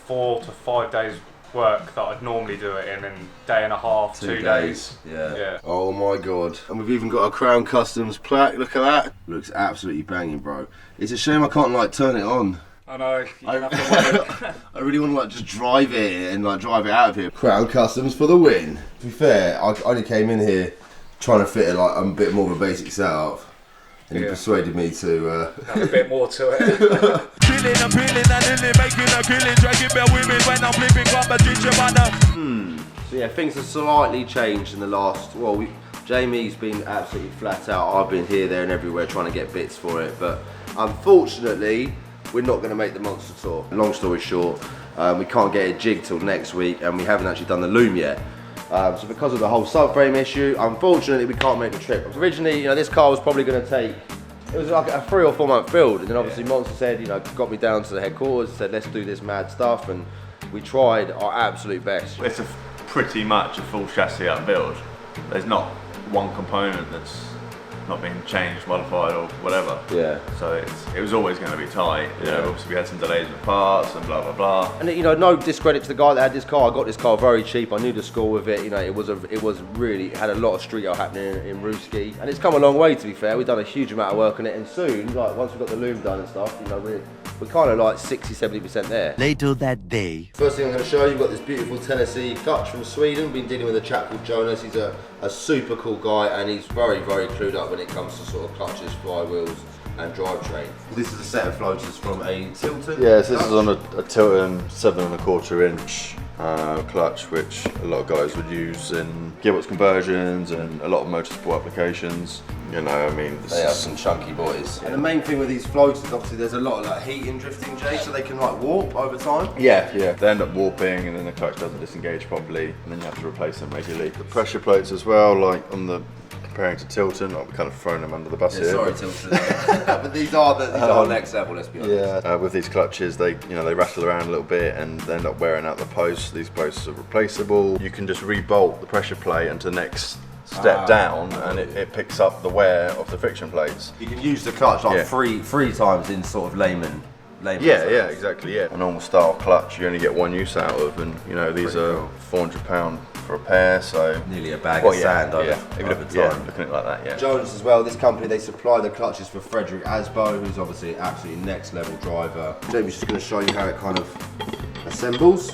S6: 4 to 5 days work that I'd normally do it in a day and a half, 2 days.
S1: Yeah. Oh my god. And we've even got a Crown Customs plaque, look at that. Looks absolutely banging, bro. It's a shame I can't like turn it on.
S6: I know, I
S1: really want to like just drive it and like drive it out of here. Crown Customs for the win. To be fair, I only came in here trying to fit like a bit more of a basic setup, and you persuaded me to
S6: have a bit more to it.
S1: So yeah, things have slightly changed in the last, well, Jamie's been absolutely flat out. I've been here, there and everywhere trying to get bits for it, but unfortunately we're not going to make the Monster Tour. Long story short, we can't get it jigged till next week, and we haven't actually done the loom yet. So because of the whole subframe issue, unfortunately we can't make the trip. Originally, this car was probably going to take, it was like a 3 or 4 month build, and then obviously Monster said, got me down to the headquarters, said let's do this mad stuff, and we tried our absolute best.
S3: It's pretty much a full chassis up build. There's not one component that's
S13: not being changed, modified or whatever.
S1: Yeah.
S13: So it was always going to be tight. You know, obviously we had some delays with parts and blah blah blah.
S1: And you know, no discredit to the guy that had this car. I got this car very cheap. I knew the score with it. You know, it was really, it had a lot of street art happening in Ruski, and it's come a long way, to be fair. We've done a huge amount of work on it, and soon, like once we've got the loom done and stuff, you know, we're kind of like 60-70% there.
S4: Later that day.
S1: First thing I'm going to show you, we've got this beautiful Tennessee clutch from Sweden. Been dealing with a chap called Jonas. He's a super cool guy, and he's very, very clued up when it comes to sort of clutches, flywheels and drivetrain. This is a set of floaters from a Tilton.
S3: Yes, this is on a Tilton 7¼ inch clutch, which a lot of guys would use in gearbox conversions and a lot of motorsport applications. You know, I mean,
S1: they are some chunky boys. And the main thing with these floaters, obviously, there's a lot of like heat and drifting, Jay, so they can like warp over time.
S3: Yeah. They end up warping, and then the clutch doesn't disengage properly, and then you have to replace them regularly. The pressure plates as well, like on the comparing to Tilton, I've kind of thrown them under the bus here.
S1: Sorry, Tilton. But these are next level, let's be honest.
S3: Yeah, with these clutches, they rattle around a little bit and they end up wearing out the posts. These posts are replaceable. You can just re-bolt the pressure plate into the next step down, and it picks up the wear of the friction plates.
S1: You can use the clutch like three times in sort of layman.
S3: Yeah, exactly. Yeah, a normal style clutch you only get one use out of, and you know these are £400 for a pair, so
S1: nearly a bag of sand over time.
S3: Looking at it like that, yeah.
S1: Jones as well. This company, they supply the clutches for Frederick Asbo, who's obviously absolutely next level driver. Jamie's just going to show you how it kind of assembles.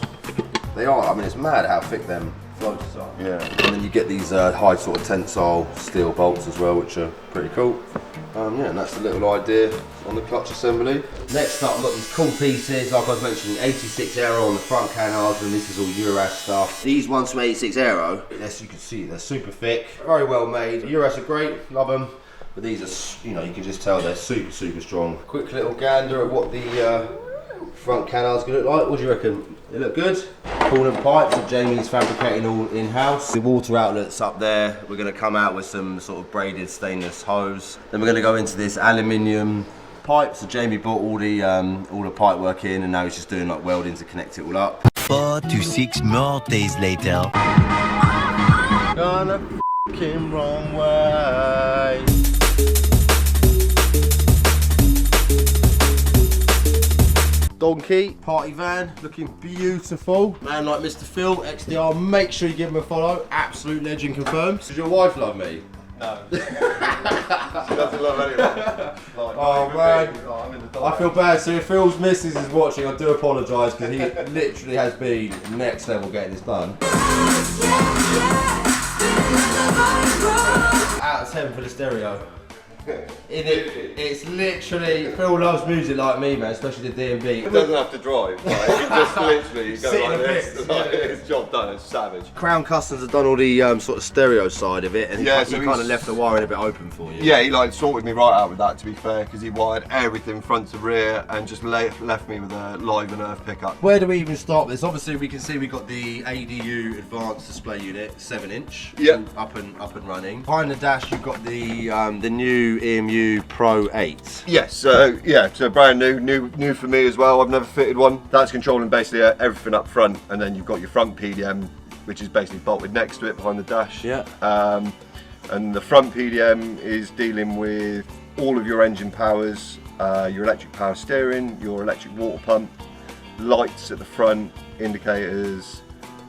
S1: They are. I mean, it's mad how thick them floaters are.
S3: Yeah.
S1: And then you get these high sort of tensile steel bolts as well, which are pretty cool. Yeah, and that's the little idea on the clutch assembly. Next up, I've got these cool pieces, like I was mentioning, 86 Aero on the front canards, and this is all Euras stuff. These ones from 86 Aero, as you can see, they're super thick, very well made. Euras are great, love them, but these are, you know, you can just tell they're super, super strong. Quick little gander at what the front canards gonna look like. What do you reckon? They look good. Coolant pipes that Jamie's fabricating all in-house. The water outlets up there, we're going to come out with some sort of braided stainless hose. Then we're going to go into this aluminium pipe. So Jamie bought all the pipe work in, and now he's just doing like welding to connect it all up.
S4: 4 to 6 more days later.
S1: Gone a f***ing wrong way. Donkey, party van, looking beautiful. Man like Mr. Phil, XDR, make sure you give him a follow. Absolute legend confirmed. Does your wife love me?
S3: No. She doesn't love anyone.
S1: Oh man, I feel bad. So if Phil's missus is watching, I do apologise, because he literally has been next level getting this done. Out of 10 for the stereo. It's literally, Phil loves music like me, man, especially the D&B.
S3: He doesn't have to drive, like, he just literally go like this, like, his job done, it's savage.
S1: Crown Customs have done all the sort of stereo side of it, and he kind of left the wiring a bit open for you.
S3: Yeah, he like sorted me right out with that, to be fair, because he wired everything front to rear and just left me with a live and earth pickup.
S1: Where do we even start with this? Obviously we can see we've got the ADU advanced display unit, 7-inch, up and running. Behind the dash you've got the new EMU Pro 8.
S3: Yes, so brand new for me as well. I've never fitted one. That's controlling basically everything up front, and then you've got your front PDM, which is basically bolted next to it behind the dash.
S1: Yeah.
S3: And the front PDM is dealing with all of your engine powers, your electric power steering, your electric water pump, lights at the front, indicators,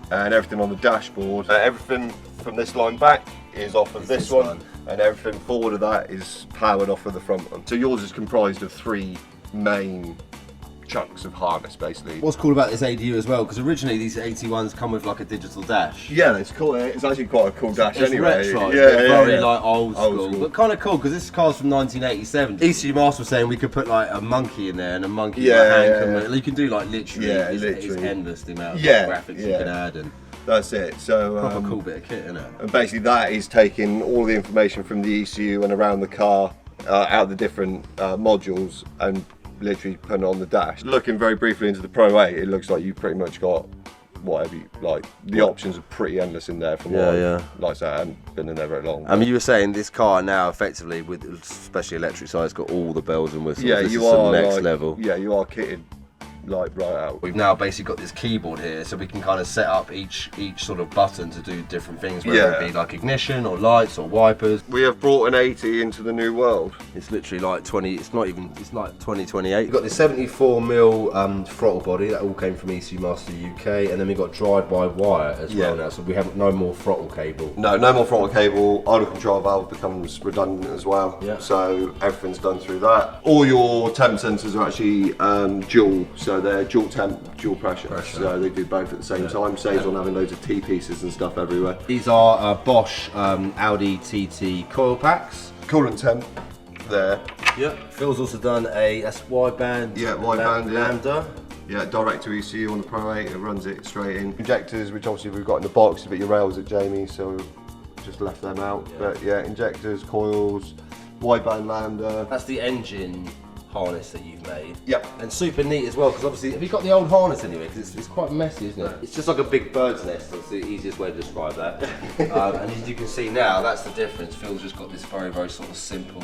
S3: and everything on the dashboard. Everything from this line back is off of this one, and everything forward of that is powered off of the front one. So yours is comprised of 3 main chunks of harness, basically.
S1: What's cool about this ADU as well, because originally these 81s come with like a digital dash.
S3: Yeah, it's cool. It's actually quite a cool dash anyway.
S1: Retro, very like old school, but kind of cool because this car's from 1987. ECU Master was saying we could put like a Monkey in there and a Monkey you can do like literally, it's endless the amount of graphics you can add. And
S3: that's it. So
S1: proper cool bit of kit, isn't it?
S3: And basically that is taking all the information from the ECU and around the car, out of the different modules, and literally putting it on the dash. Looking very briefly into the Pro 8, it looks like you've pretty much got whatever you like. The options are pretty endless in there from what like I said, I haven't been in there very long.
S1: I mean, you were saying this car now effectively, with especially electric side, it's got all the bells and whistles.
S3: Yeah,
S1: this
S3: you
S1: is
S3: are
S1: some next
S3: like,
S1: level.
S3: Yeah, you are kitted like right out.
S1: We've now basically got this keyboard here, so we can kind of set up each sort of button to do different things, whether it be like ignition or lights or wipers.
S3: We have brought an 80 into the new world.
S1: It's literally like 20, it's like 2028. We've got the 74mm throttle body, that all came from ECU Master UK, and then we've got drive-by-wire as well now, so we have no more throttle cable.
S3: No more throttle cable. Idle control valve becomes redundant as well, so everything's done through that. All your temp sensors are actually dual, so they're dual temp, dual pressure. So they do both at the same time, saves on having loads of T-pieces and stuff everywhere.
S1: These are Bosch Audi TT coil packs.
S3: Coolant temp there.
S1: Phil's also done a wideband.
S3: Wideband
S1: Lambda.
S3: Yeah, direct to ECU on the Pro 8, it runs it straight in. Injectors, which obviously we've got in the box, but your rails at Jamie, so just left them out. But yeah, injectors, coils, wideband Lambda.
S1: That's the engine harness that you've made.
S3: Yep.
S1: And super neat as well, because obviously, have you got the old harness anyway? Because it's quite messy, isn't it? It's just like a big bird's nest, that's the easiest way to describe that. And as you can see now, that's the difference. Phil's just got this very, very sort of simple,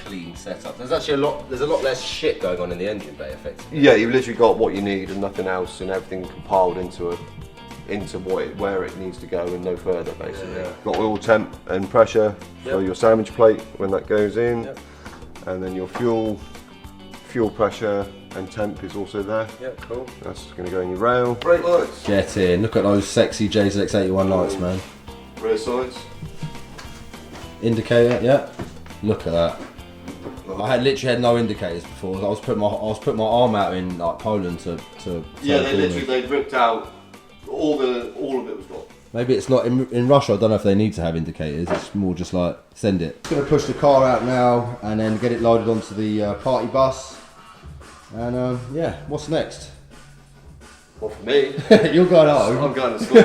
S1: clean setup. There's actually there's a lot less shit going on in the engine bay, effectively.
S3: Yeah, you've literally got what you need and nothing else, and everything compiled into where it needs to go and no further, basically. Got oil temp and pressure for your sandwich plate when that goes in, and then your fuel pressure and temp is also there.
S1: Yeah, cool.
S3: That's going to go in your rail. Brake lights.
S1: Get in. Look at those sexy JZX 81 lights, man.
S3: Rear sights.
S1: Indicator, Look at that. I literally had no indicators before. I was putting my arm out in like Poland to
S3: they ripped out all of it was gone.
S1: Maybe it's not in Russia. I don't know if they need to have indicators. It's more just like send it. Gonna push the car out now and then get it loaded onto the party bus. And yeah, what's next?
S3: Well, for me,
S1: you're going home.
S3: I'm going to school.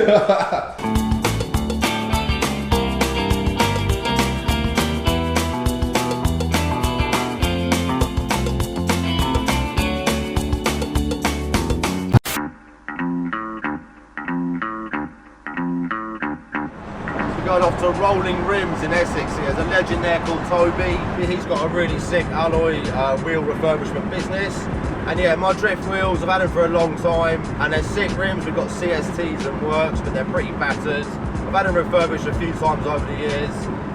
S1: Going off to Rolling Rims in Essex. There's a legend there called Toby. He's got a really sick alloy wheel refurbishment business. And yeah, my drift wheels, I've had them for a long time, and they're sick rims. We've got CSTs and works, but they're pretty battered. I've had them refurbished a few times over the years,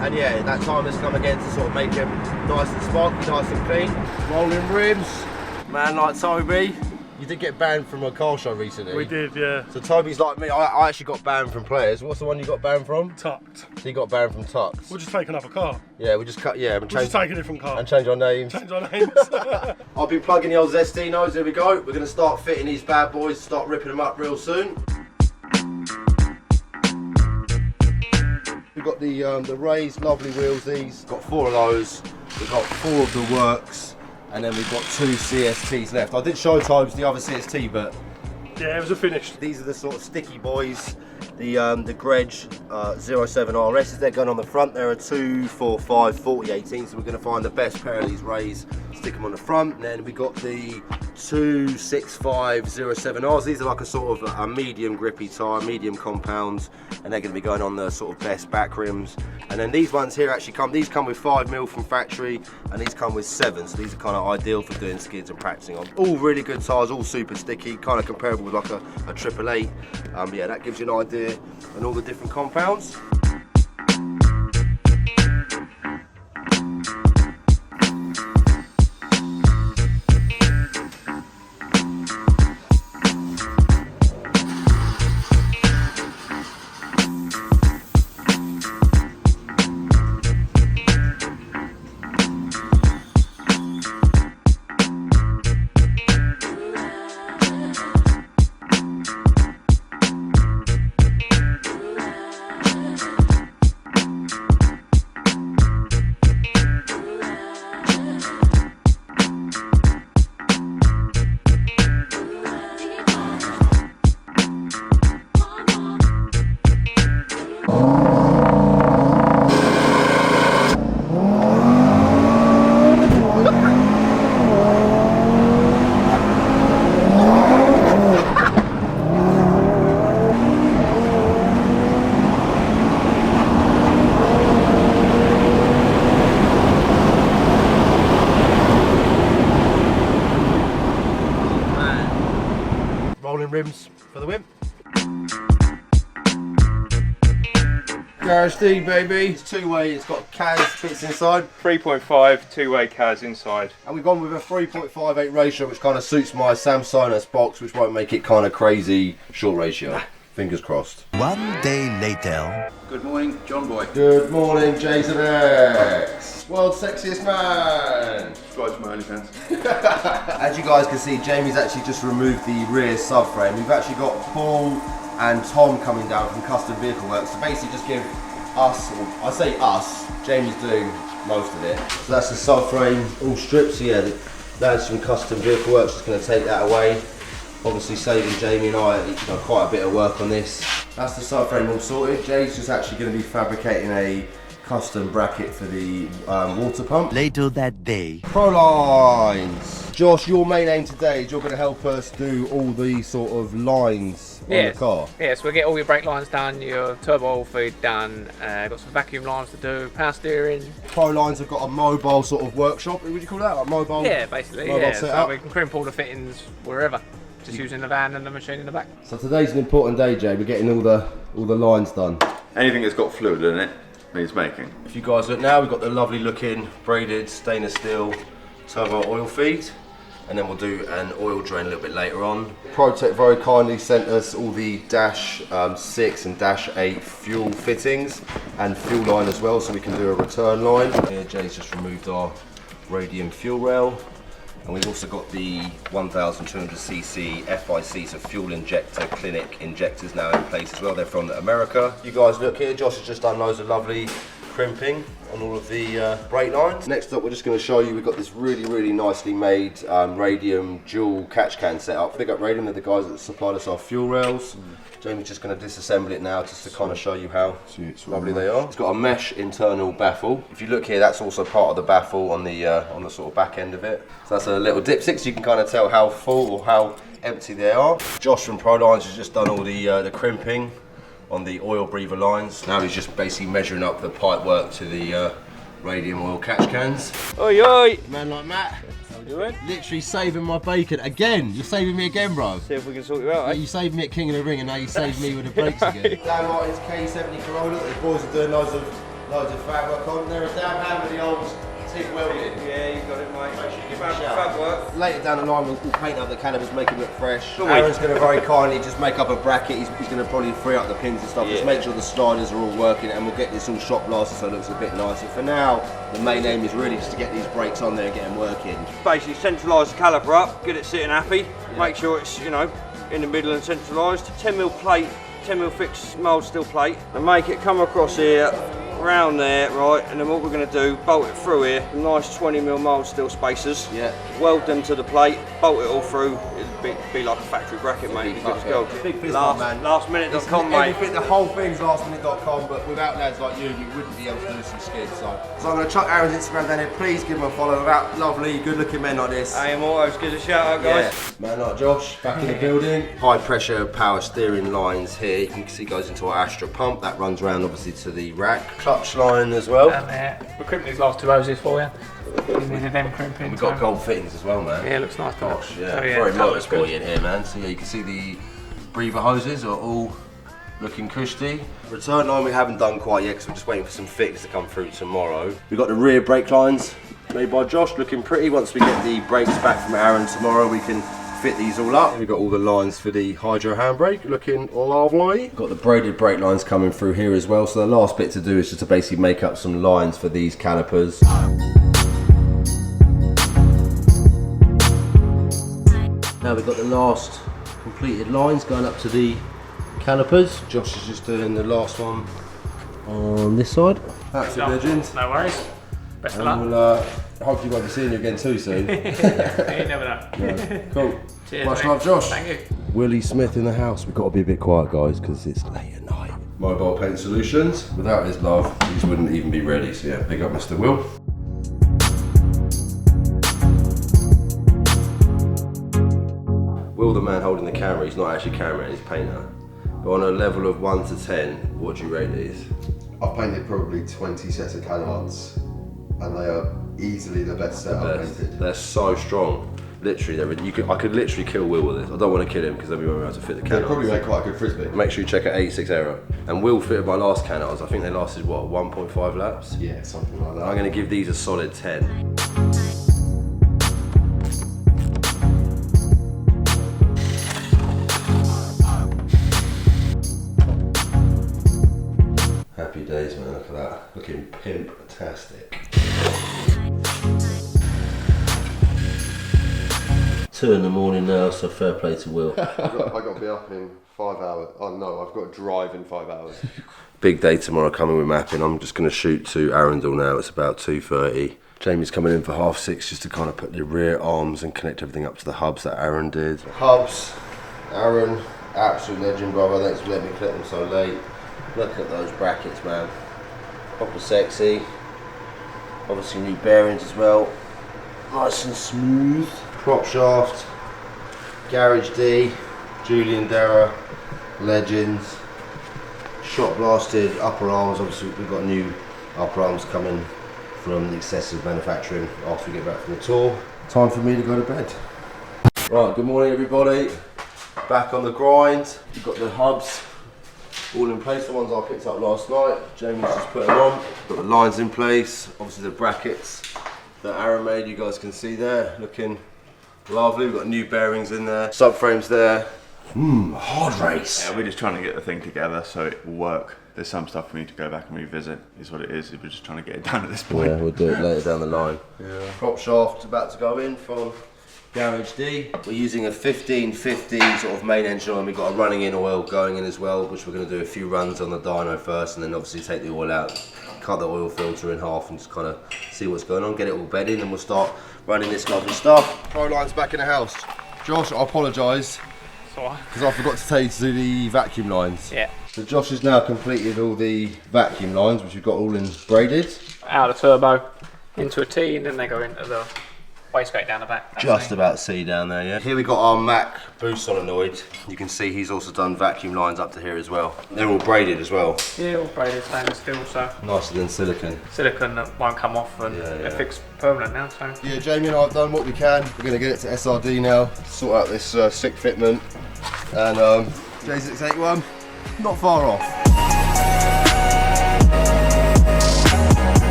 S1: and yeah, that time has come again to sort of make them nice and sparky, nice and clean. Rolling rims, man like Toby. You did get banned from a car show recently.
S14: We did, yeah.
S1: So Toby's like me. I actually got banned from Players. What's the one you got banned from?
S14: Tucked.
S1: So you got banned from Tucked.
S14: We'll just take another car.
S1: Yeah, we just cut. Yeah,
S14: we'll just take a different car
S1: and change our names.
S14: Change our names.
S1: I've been plugging the old Zestinos. Here we go. We're going to start fitting these bad boys. Start ripping them up real soon. We've got the raised lovely wheels. These got 4 of those. We've got 4 of the works. And then we've got 2 CSTs left. I did show Tobes the other CST, but
S14: yeah, it was a finish.
S1: These are the sort of sticky boys. The Gredge 07 RSs. They're going on the front. They're a 2, 4, 5, 40, 18. So we're going to find the best pair of these rays, stick them on the front. And then we got the 2, 6, 5, 07Rs. These are like a sort of a medium grippy tyre, medium compounds, and they're going to be going on the sort of best back rims. And then these ones here actually come with 5mm from factory, and these come with 7, so these are kind of ideal for doing skids and practicing on. All really good tyres, all super sticky, kind of comparable with like a 888. Yeah, that gives you an idea on all the different compounds.
S14: rolling rims for the whip.
S1: Garage D, baby. It's two-way, it's got CAS bits inside.
S6: 3.5 two-way CAS inside.
S1: And we've gone with a 3.58 ratio, which kind of suits my Samsonite box, which won't make it kind of crazy short ratio. Fingers crossed.
S4: 1 day later.
S2: Good morning, John Boy.
S1: Good morning, JZX. World's sexiest man.
S3: Subscribe to my OnlyFans.
S1: As you guys can see, Jamie's actually just removed the rear subframe. We've actually got Paul and Tom coming down from Custom Vehicle Works to basically just give us, or I say us, Jamie's doing most of it. So that's the subframe all stripped. So yeah, that's from Custom Vehicle Works. Just going to take that away. Obviously saving Jamie and I quite a bit of work on this. That's the subframe all sorted. Jay's just actually going to be fabricating a custom bracket for the water pump.
S4: Later that day.
S1: Pro lines. Josh, your main aim today is you're going to help us do all the sort of lines on the car.
S15: Yes, we'll get all your brake lines done, your turbo oil feed done, got some vacuum lines to do, power steering.
S1: Pro lines have got a mobile sort of workshop, what would you call that? Like mobile?
S15: Yeah, basically,
S1: mobile
S15: so we can crimp all the fittings wherever. Just using the van and the machine in the back.
S1: So today's an important day, Jay. We're getting all the lines done.
S3: Anything that's got fluid in it needs making.
S1: If you guys look now, we've got the lovely looking braided stainless steel turbo oil feed, and then we'll do an oil drain a little bit later on. ProTech very kindly sent us all the Dash 6 and Dash 8 fuel fittings and fuel line as well, so we can do a return line. Here, Jay's just removed our radium fuel rail. And we've also got the 1200cc FIC, so fuel injector clinic injectors now in place as well. They're from America. You guys look here, Josh has just done loads of lovely crimping on all of the brake lines. Next up, we're just going to show you, we've got this really nicely made radium dual catch can set up. Big up Radium, they're the guys that supplied us our fuel rails. Jamie's just going to disassemble it now just to kind of show you how lovely they are. It's got a mesh internal baffle. If you look here, that's also part of the baffle on the sort of back end of it. So that's a little dipstick, so you can kind of tell how full or how empty they are. Josh from Pro Lines has just done all the crimping on the oil breather lines. Now he's just basically measuring up the pipe work to the radium oil catch cans.
S15: Oi oi!
S1: Man like Matt.
S15: How you doing?
S1: Literally saving my bacon again. You're saving me again, bro.
S15: See if we can sort you out, eh?
S1: You saved me at King of the Ring and now you saved me with the brakes again. Dan Martin's K70 Corolla, the boys are doing loads of fab work on. They're a damn hand with the old TIG welding.
S8: Yeah, you got it, mate.
S1: Make sure you give it a
S8: Fab
S1: shout.
S8: work.
S1: Later down the line we'll paint up the calipers, make them look fresh. Aaron's going to very kindly just make up a bracket. He's going to probably free up the pins and stuff. Just make sure the sliders are all working and we'll get this all shop blasted so it looks a bit nicer. For now, the main aim is really just to get these brakes on there and get them working.
S8: Basically centralise the caliper up, get it sitting happy, make sure it's, you know, in the middle and centralised. 10mm plate, 10mm fixed mild steel plate, and make it come across here, round there, right, and then what we're going to do, bolt it through here, nice 20mm mild steel spacers, weld them to the plate, bolt it all through, it'll be like a factory bracket, mate. Be good as gold.
S1: Big business, man.
S8: Lastminute.com, mate.
S1: Everything, the whole thing's lastminute.com, but without lads like you, we wouldn't be able to do some skids. So I'm going to chuck Aaron's Instagram down here. Please give him a follow. Without lovely, good-looking men like this.
S8: AM Autos, give us a shout out, guys.
S1: Yeah. Man like Josh, back in the building. High pressure power steering lines here. You can see goes into our Astra pump. That runs around obviously to the rack. Clutch line as well.
S15: We're crimping these last two hoses for you. You needed them crimping.
S1: We've got gold fittings as well, man.
S15: Yeah, it looks nice.
S1: Gosh, yeah.
S15: Oh, yeah.
S1: Very motorsporty in here, man. So yeah, you can see the breather hoses are all looking cushy. Return line we haven't done quite yet because we're just waiting for some fix to come through tomorrow. We've got the rear brake lines made by Josh, looking pretty. Once we get the brakes back from Aaron tomorrow, we can fit these all up. We've got all the lines for the hydro handbrake looking lovely. Got the braided brake lines coming through here as well. So the last bit to do is just to basically make up some lines for these calipers. Now we've got the last completed lines going up to the calipers. Josh is just doing the last one on this side. That's a legend.
S15: No worries. Best of luck.
S1: We'll hopefully won't be seeing you again too soon.
S15: You never know.
S1: Yeah. Cool.
S15: Cheers,
S1: much
S15: mate.
S1: love, Josh.
S15: Thank you.
S1: Willie Smith in the house. We've got to be a bit quiet, guys, because it's late at night. Mobile Paint Solutions. Without his love, these wouldn't even be ready. So yeah, big up Mr. Will. Will, the man holding the camera, he's not actually camera, he's painter. But on a level of 1 to 10, what do you rate these?
S16: I've painted probably 20 sets of calibards, and they are easily the best set I've painted.
S1: They're so strong. Literally, I could literally kill Will with this. I don't want to kill him because then we won't be able to fit the can.
S16: They'd probably make quite a good frisbee.
S1: Make sure you check at 86 Aero. And Will fitted my last can I think they lasted, what, 1.5 laps?
S16: Yeah, something like that.
S1: I'm going to give these a solid 10. Happy days, man, look at that. Looking pimp-tastic. 2 in the morning now, so fair play to Will.
S16: I got to be up in 5 hours. Oh no, I've got to drive in 5 hours.
S1: Big day tomorrow coming with mapping. I'm just going to shoot to Arundel now. It's about 2:30. Jamie's coming in for 6:30 just to kind of put the rear arms and connect everything up to the hubs that Aaron did. Hubs, Aaron, absolute legend, brother. Thanks for letting me collect them so late. Look at those brackets, man. Proper sexy. Obviously new bearings as well. Nice and smooth. Prop shaft, Garage D, Julian Derra, Legends, shot blasted upper arms. Obviously we've got new upper arms coming from the excessive manufacturing after we get back from the tour. Time for me to go to bed. Right, good morning everybody. Back on the grind. We've got the hubs all in place, the ones I picked up last night. Jamie's just put them on. Got the lines in place, obviously the brackets that Aaron made, you guys can see there, looking lovely. We've got new bearings in there, subframes there. Hard race.
S13: Yeah, we're just trying to get the thing together so it will work. There's some stuff we need to go back and revisit, is what it is. We're just trying to get it done at this point.
S1: Yeah, we'll do it later down the line. Yeah. Prop shaft about to go in from Garage D. We're using a 1550 sort of main engine oil. We've got a running in oil going in as well, which we're going to do a few runs on the dyno first and then obviously take the oil out, cut the oil filter in half and just kind of see what's going on, get it all bedded, and we'll start running this lovely stuff. Pro line's back in the house. Josh, I apologise because I forgot to tell you to do the vacuum lines.
S15: Yeah.
S1: So Josh has now completed all the vacuum lines, which we've got all in braided.
S15: Out of the turbo, into a T, and then they go into the wastegate down the back.
S1: Just about C down there, yeah. Here we got our Mac boost solenoid. You can see he's also done vacuum lines up to here as well. They're all braided as well.
S15: Yeah, all braided stainless steel, so
S1: nicer than silicone.
S15: Silicone that won't come off, and they're fixed permanent now. So
S1: yeah, Jamie and I have done what we can. We're going to get it to SRD now, sort out this stick fitment, and JZX 81, not far off.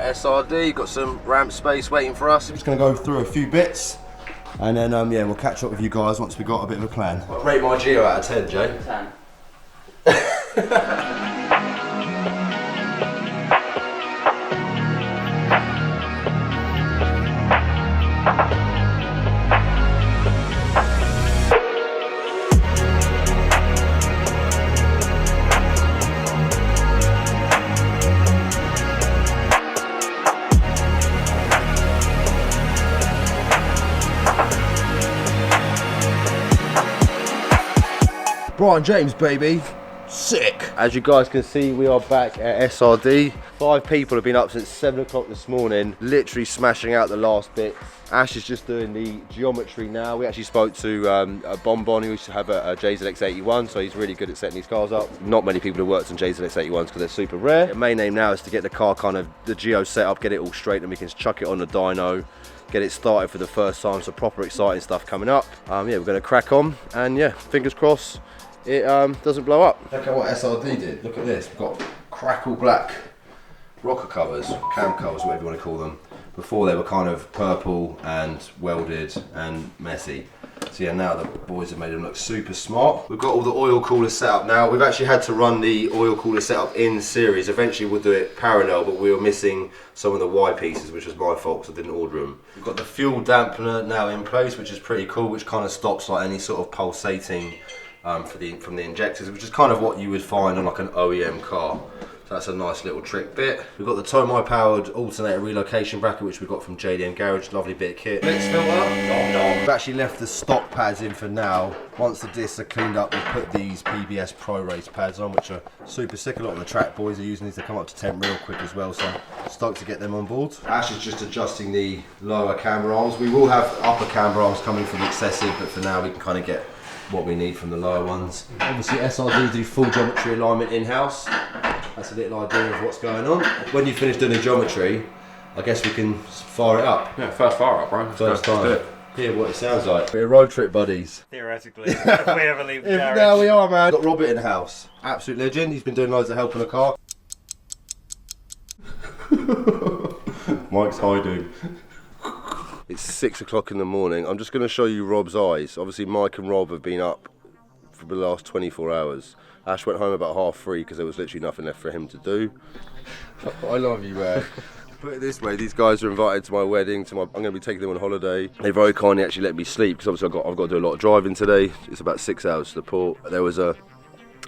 S1: SRD, got some ramp space waiting for us. I'm just going to go through a few bits and then yeah, we'll catch up with you guys once we've got a bit of a plan. Rate my Geo out of 10, Jay.
S7: 10.
S1: Brian James, baby. Sick. As you guys can see, we are back at SRD. 5 people have been up since 7 o'clock this morning, literally smashing out the last bit. Ash is just doing the geometry now. We actually spoke to a Bonbon who used to have a JZX 81, so he's really good at setting these cars up. Not many people have worked on JZX 81s because they're super rare. The main aim now is to get the car kind of, the geo set up, get it all straight, and we can chuck it on the dyno, get it started for the first time, so proper exciting stuff coming up. Yeah, we're going to crack on, and yeah, fingers crossed it doesn't blow up. Look at what SRD did. Look at this. We've got crackle black rocker covers, cam covers, whatever you want to call them. Before they were kind of purple and welded and messy. So yeah, now the boys have made them look super smart. We've got all the oil coolers set up now. We've actually had to run the oil cooler setup in series. Eventually we'll do it parallel, but we were missing some of the Y pieces, which was my fault because I didn't order them. We've got the fuel dampener now in place, which is pretty cool, which kind of stops like any sort of pulsating from the injectors, which is kind of what you would find on like an OEM car. So that's a nice little trick bit. We've got the Tomei powered alternator relocation bracket, which we got from JDM Garage, lovely bit of kit. Let's filter. We've actually left the stock pads in for now. Once the discs are cleaned up, we'll put these PBS Pro Race pads on, which are super sick. A lot of the track boys are using these. They come up to temp real quick as well, so stoked to get them on board. Ash is just adjusting the lower camber arms. We will have upper camber arms coming from excessive, but for now we can kind of get what we need from the lower ones. Obviously SRD do full geometry alignment in-house. That's a little idea of what's going on. When you finish doing the geometry, I guess we can fire it up.
S6: Yeah, first fire up, right?
S1: First time. Hear what it sounds like. We're road trip buddies.
S17: Theoretically, if we ever leave the garage.
S1: Now we are, man. Got Robert in the house. Absolute legend. He's been doing loads of help on the car.
S13: Mike's hiding.
S1: It's 6 o'clock in the morning. I'm just going to show you Rob's eyes. Obviously Mike and Rob have been up for the last 24 hours. Ash went home about 3:30 because there was literally nothing left for him to do. I love you, man. Put it this way, these guys are invited to my wedding. I'm going to be taking them on holiday. They very kindly actually let me sleep because obviously I've got to do a lot of driving today. It's about 6 hours to the port. There was a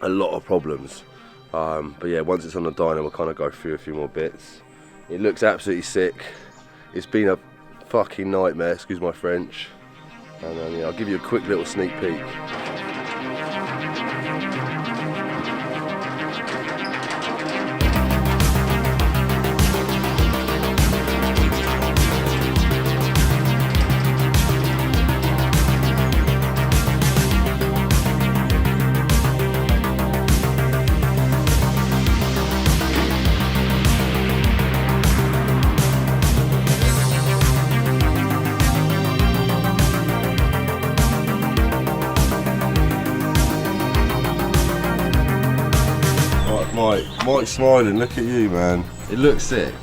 S1: lot of problems. But yeah, once it's on the dyno, we'll kind of go through a few more bits. It looks absolutely sick. It's been a fucking nightmare, excuse my French. And then yeah, I'll give you a quick little sneak peek. Mike's smiling, look at you, man. It looks sick.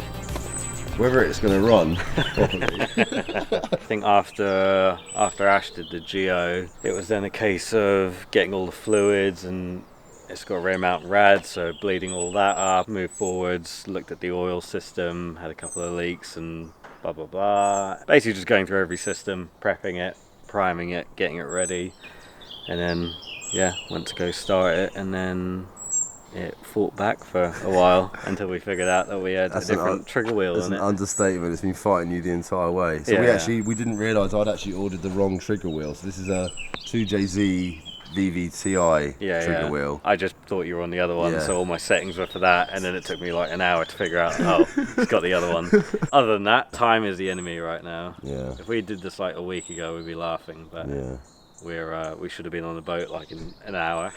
S1: Whether it's going to run properly.
S17: I think after Ash did the Geo, it was then a case of getting all the fluids, and it's got rear mount rad, so bleeding all that up, moved forwards, looked at the oil system, had a couple of leaks and blah blah blah. Basically just going through every system, prepping it, priming it, getting it ready, and then yeah, went to go start it, and then it fought back for a while until we figured out that we had a different trigger wheel
S1: That's
S17: on it.
S1: An understatement. It's been fighting you the entire way. So we didn't realise I'd actually ordered the wrong trigger wheel. So this is a 2JZ VVTi trigger wheel.
S17: I just thought you were on the other one, so all my settings were for that, and then it took me like an hour to figure out, oh, it's got the other one. Other than that, time is the enemy right now.
S1: Yeah.
S17: If we did this like a week ago, we'd be laughing, but we should have been on the boat like in an hour.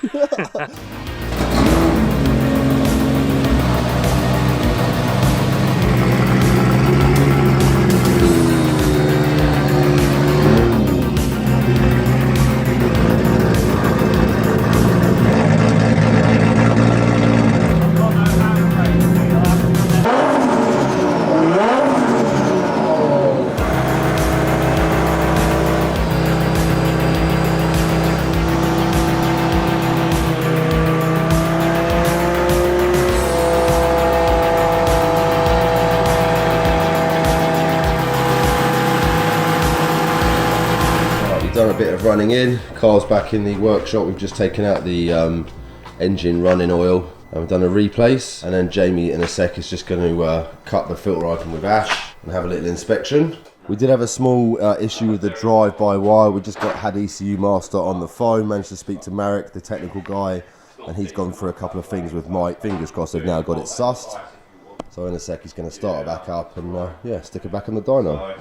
S1: Done a bit of running in, car's back in the workshop. We've just taken out the engine running oil and we've done a replace, and then Jamie in a sec is just going to cut the filter open with Ash and have a little inspection. We did have a small issue with the drive-by-wire. We just had ECU master on the phone, managed to speak to Marek, the technical guy, and he's gone through a couple of things with Mike. Fingers crossed they've now got it sussed. So in a sec he's going to start it back up and yeah, stick it back on the dyno.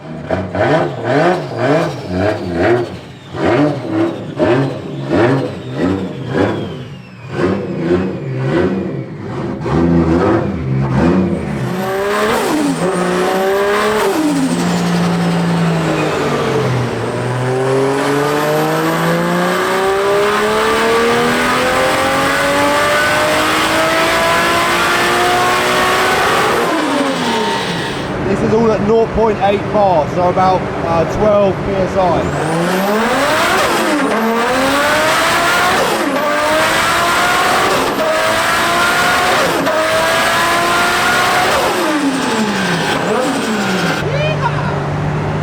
S1: This is all at 0.8 bar, so about 12 psi.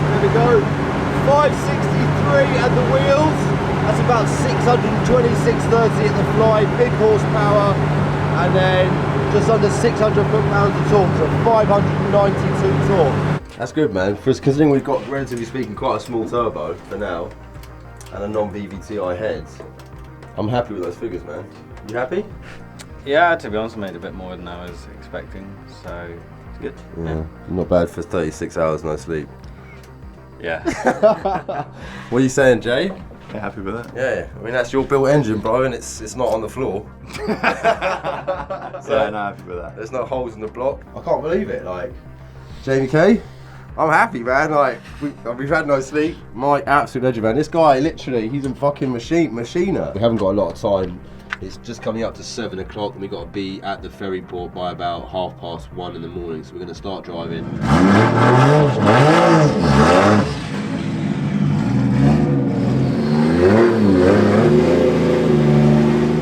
S1: There we go, 563 at the wheels, that's about 626, 30 at the fly, big horsepower, and then just under 600 foot-pounds of torque, so 592 torque. That's good, man, considering we've got, relatively speaking, quite a small turbo for now, and a non-VVTi head. I'm happy with those figures, man. You happy?
S17: Yeah, to be honest, I made a bit more than I was expecting, so it's good.
S1: Yeah. Not bad for 36 hours no sleep.
S17: Yeah.
S1: What are you saying, Jay?
S13: You happy with that?
S1: Yeah, I mean that's your built engine, bro, and it's not on the floor. So
S13: Yeah, no, happy with that.
S1: There's no holes in the block. I can't believe it. Like Jamie K, I'm happy, man. Like we've had no sleep. My absolute legend, man. This guy, literally, he's a fucking machiner. We haven't got a lot of time. It's just coming up to 7 o'clock, and we've got to be at the ferry port by about 1:30 in the morning. So we're going to start driving.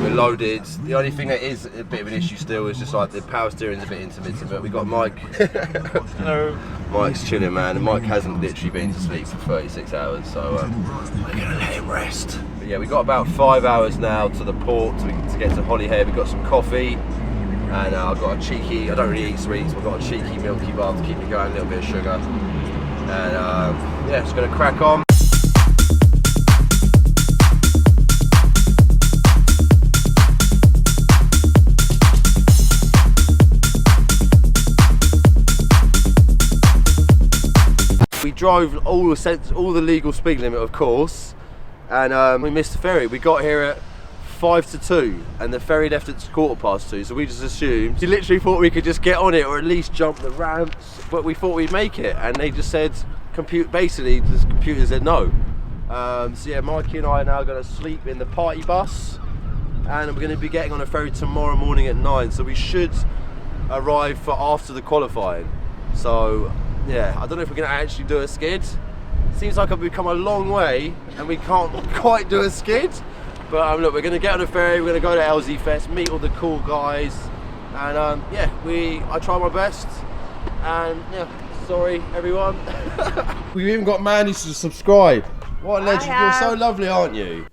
S1: We're loaded. The only thing that is a bit of an issue still is just like the power steering's a bit intermittent, but we've got Mike. Hello. Mike's chilling, man, and Mike hasn't literally been to sleep for 36 hours, so we're gonna let him rest. But yeah, we've got about 5 hours now to the port to get to Holyhead. We've got some coffee, and I've got a cheeky, I don't really eat sweets, but I've got a cheeky milky bar to keep me going, a little bit of sugar. And yeah, just gonna crack on. We drove all the legal speed limit, of course, and we missed the ferry. We got here at 5 to 2, and the ferry left at 2:15, so we just assumed. We literally thought we could just get on it, or at least jump the ramps, but we thought we'd make it, and they just said, basically, the computer said no. So yeah, Mikey and I are now going to sleep in the party bus, and we're going to be getting on a ferry tomorrow morning at 9, so we should arrive for after the qualifying. So yeah, I don't know if we're going to actually do a skid. Seems like we've come a long way and we can't quite do a skid. But look, we're going to get on a ferry, we're going to go to LZ Fest, meet all the cool guys. And yeah, I try my best. And yeah, sorry everyone. We've even got Mandy to subscribe. What a legend, you're so lovely, aren't you?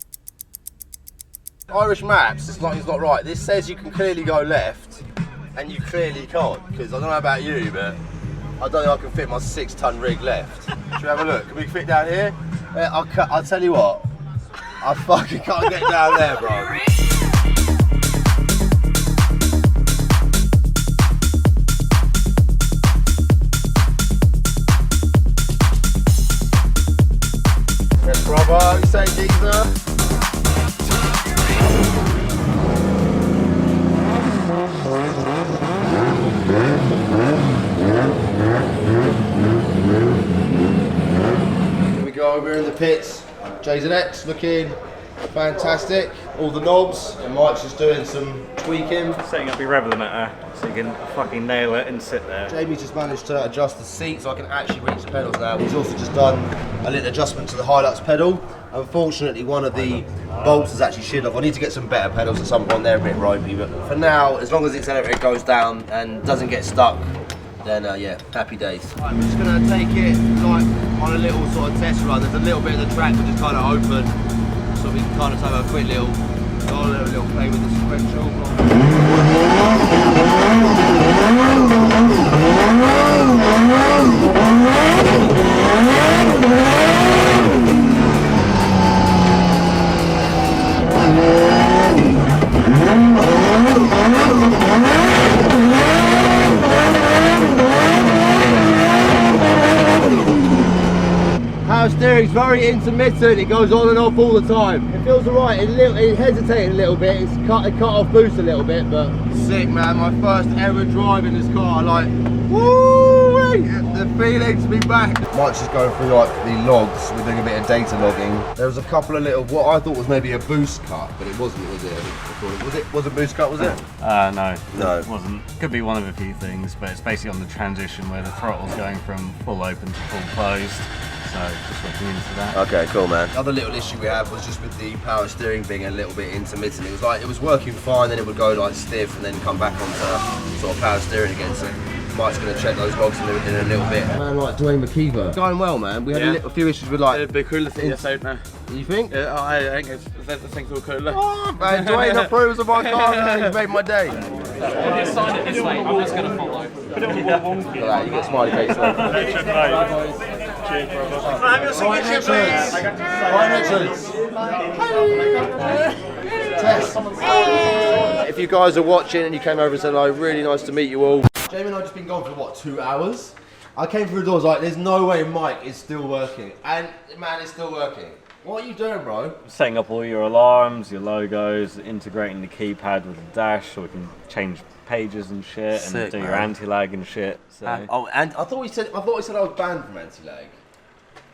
S1: Irish maps, it's not right. This says you can clearly go left, and you clearly can't. Because I don't know about you, but I don't think I can fit my 6-ton rig left. Should we have a look? Can we fit down here? I'll tell you what, I fucking can't get down there, bro. Yes, brother, you say geezer? Here we go, we're in the pits. JZX looking fantastic. All the knobs, and Mike's just doing some tweaking.
S17: Setting up your rev limiter so you can fucking nail it and sit there.
S1: Jamie's just managed to adjust the seat so I can actually reach the pedals now. He's also just done a little adjustment to the Hilux pedal. Unfortunately, one of the bolts is actually shit off. I need to get some better pedals at some point. They're a bit ropey, but for now, as long as the accelerator goes down and doesn't get stuck, then yeah, happy days. Right, we're just gonna take it like on a little sort of test run. There's a little bit of the track which is kind of open, so we can kind of have a quick little play with the sequential. Power steering's very intermittent, it goes on and off all the time. It feels alright, it hesitated a little bit, it cut off boost a little bit, but sick, man. My first ever drive in this car, like, woo! The feeling to be back. Mike's just going through like the logs, we're doing a bit of data logging. There was a couple of little, what I thought was maybe a boost cut, but it wasn't, was it? Was it boost cut, was it?
S17: No,
S1: no,
S17: it wasn't. Could be one of a few things, but it's basically on the transition where the throttle's going from full open to full closed. So just looking into that.
S1: Okay, cool, man. The other little issue we had was just with the power steering being a little bit intermittent. It was like, it was working fine, then it would go like stiff and then come back onto sort of power steering again. So Mike's going to check those logs in a little bit. Man, like Dwayne McKeever. Going well, man. We had a few issues with like...
S2: It'd be cooler to get out now.
S1: You think?
S2: Yeah, I think it's the thing called cooler.
S1: Oh, man, Dwayne approves of my car, man. He's made my day.
S15: If you sign it this way, I'm just going to follow.
S1: Look at that, you get smiley face.
S11: Cheers, brother.
S1: Have your signature, please. Tess. If you guys are watching and you came over and said hello, really nice to meet you all. Jamie and I have just been gone for what, 2 hours? I came through the doors like, there's no way Mike is still working. And man, it's still working. What are you doing, bro?
S17: Setting up all your alarms, your logos, integrating the keypad with the dash so we can change pages and shit,
S1: Sick,
S17: and do your
S1: man.
S17: anti-lag and shit. So.
S1: And I thought he said I was banned from anti-lag.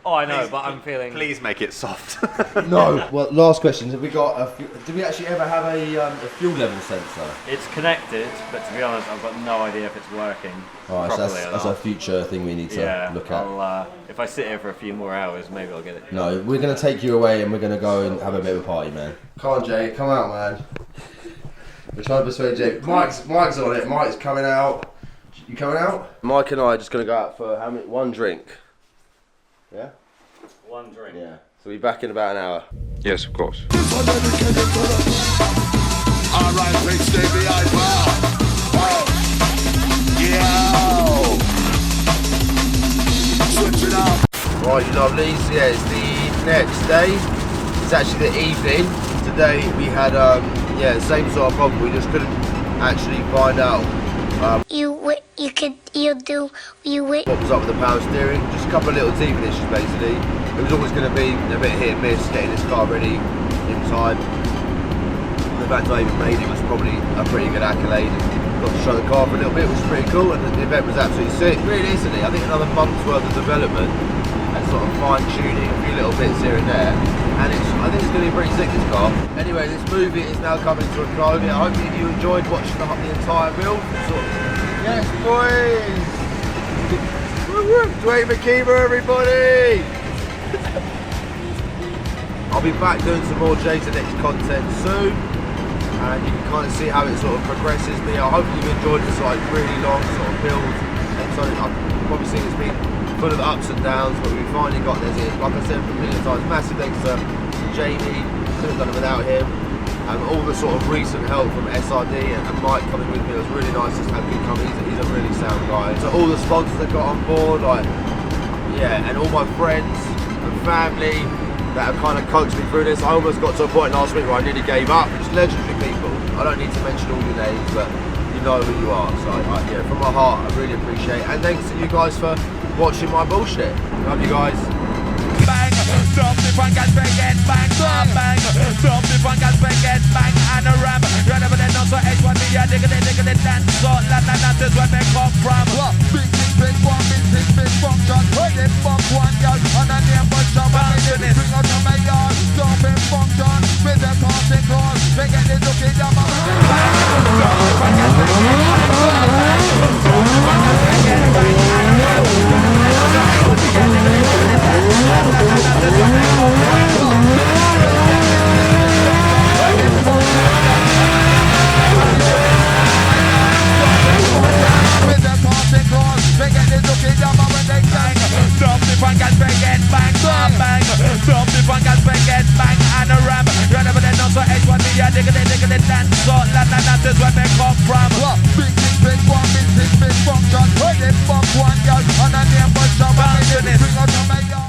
S17: Oh, I know, but I'm feeling.
S13: Please make it soft.
S1: No. Well, last question. Have we got? Did we actually ever have a fuel level sensor?
S17: It's connected, but to be honest, I've got no idea if it's working.
S1: All right, so
S17: properly
S1: that's a future thing we need to look at.
S17: I'll, if I sit here for a few more hours, maybe I'll get it.
S1: No, we're gonna take you away and we're gonna go and have a bit of a party, man. Come on, Jay, come out, man. We're trying to persuade Jay. Mike's on it. Mike's coming out. You coming out? Mike and I are just gonna go out for one drink. Yeah.
S17: One drink.
S1: Yeah. So we'll be back in about an hour.
S6: Yes, of course.
S11: Alright, big stay behind bar. Yo! Switch it up.
S1: Right, you lovelies. Yeah, it's the next day. It's actually the evening. Today we had same sort of problem. We just couldn't actually find out. What was up with the power steering? Just a couple of little teething issues basically. It was always going to be a bit hit and miss getting this car ready in time. The fact I even made it was probably a pretty good accolade. Got to show the car for a little bit, which was pretty cool, and the event was absolutely sick. Realistically, I think another month's worth of development and sort of fine tuning, a few little bits here and there, and I think it's going to be pretty sick, this car. Anyway, this movie is now coming to a close. I hope that you enjoyed watching the entire build. Yes, boys! Dwayne McKeever, everybody! I'll be back doing some more JZX content soon, and you can kind of see how it sort of progresses me. I hope you've enjoyed this like really long sort of build. And so I've probably seen it's been full of ups and downs, but we finally got this in. Like I said a million times, massive thanks to Jamie, couldn't have done it without him. And all the sort of recent help from SRD and Mike coming with me, it was really nice to have good company. He's a really sound guy. So all the sponsors that got on board, and all my friends and family that have kind of coached me through this. I almost got to a point last week where I nearly gave up. Just legendary people. I don't need to mention all your names, but you know who you are. So from my heart, I really appreciate it. And thanks to you guys for watching my bullshit. Love you guys.
S11: Bang, stop the fun gas bang, bang, bang, stop the fun gas bang, bang, and a ram. You're never the nose, so H1 me, yeah, digga, dance, so that is where they come from. Big one, big function, they fuck one girl, and a name but job, and they bring out to my yard, stopping function, with them passing close, they get this okay, down my bang, stop the fun gas bang, stop the fun gas bang, bang, and a ram. Stop the fun gas bang, bang, bang. Stop the fun gas bang, bang, and a ram. You're never the nose, so H1 me, yeah, digga, dance, so that is where they come from. Big one, big function, they fuck one girl, and a name but job, and they bring out to my yard.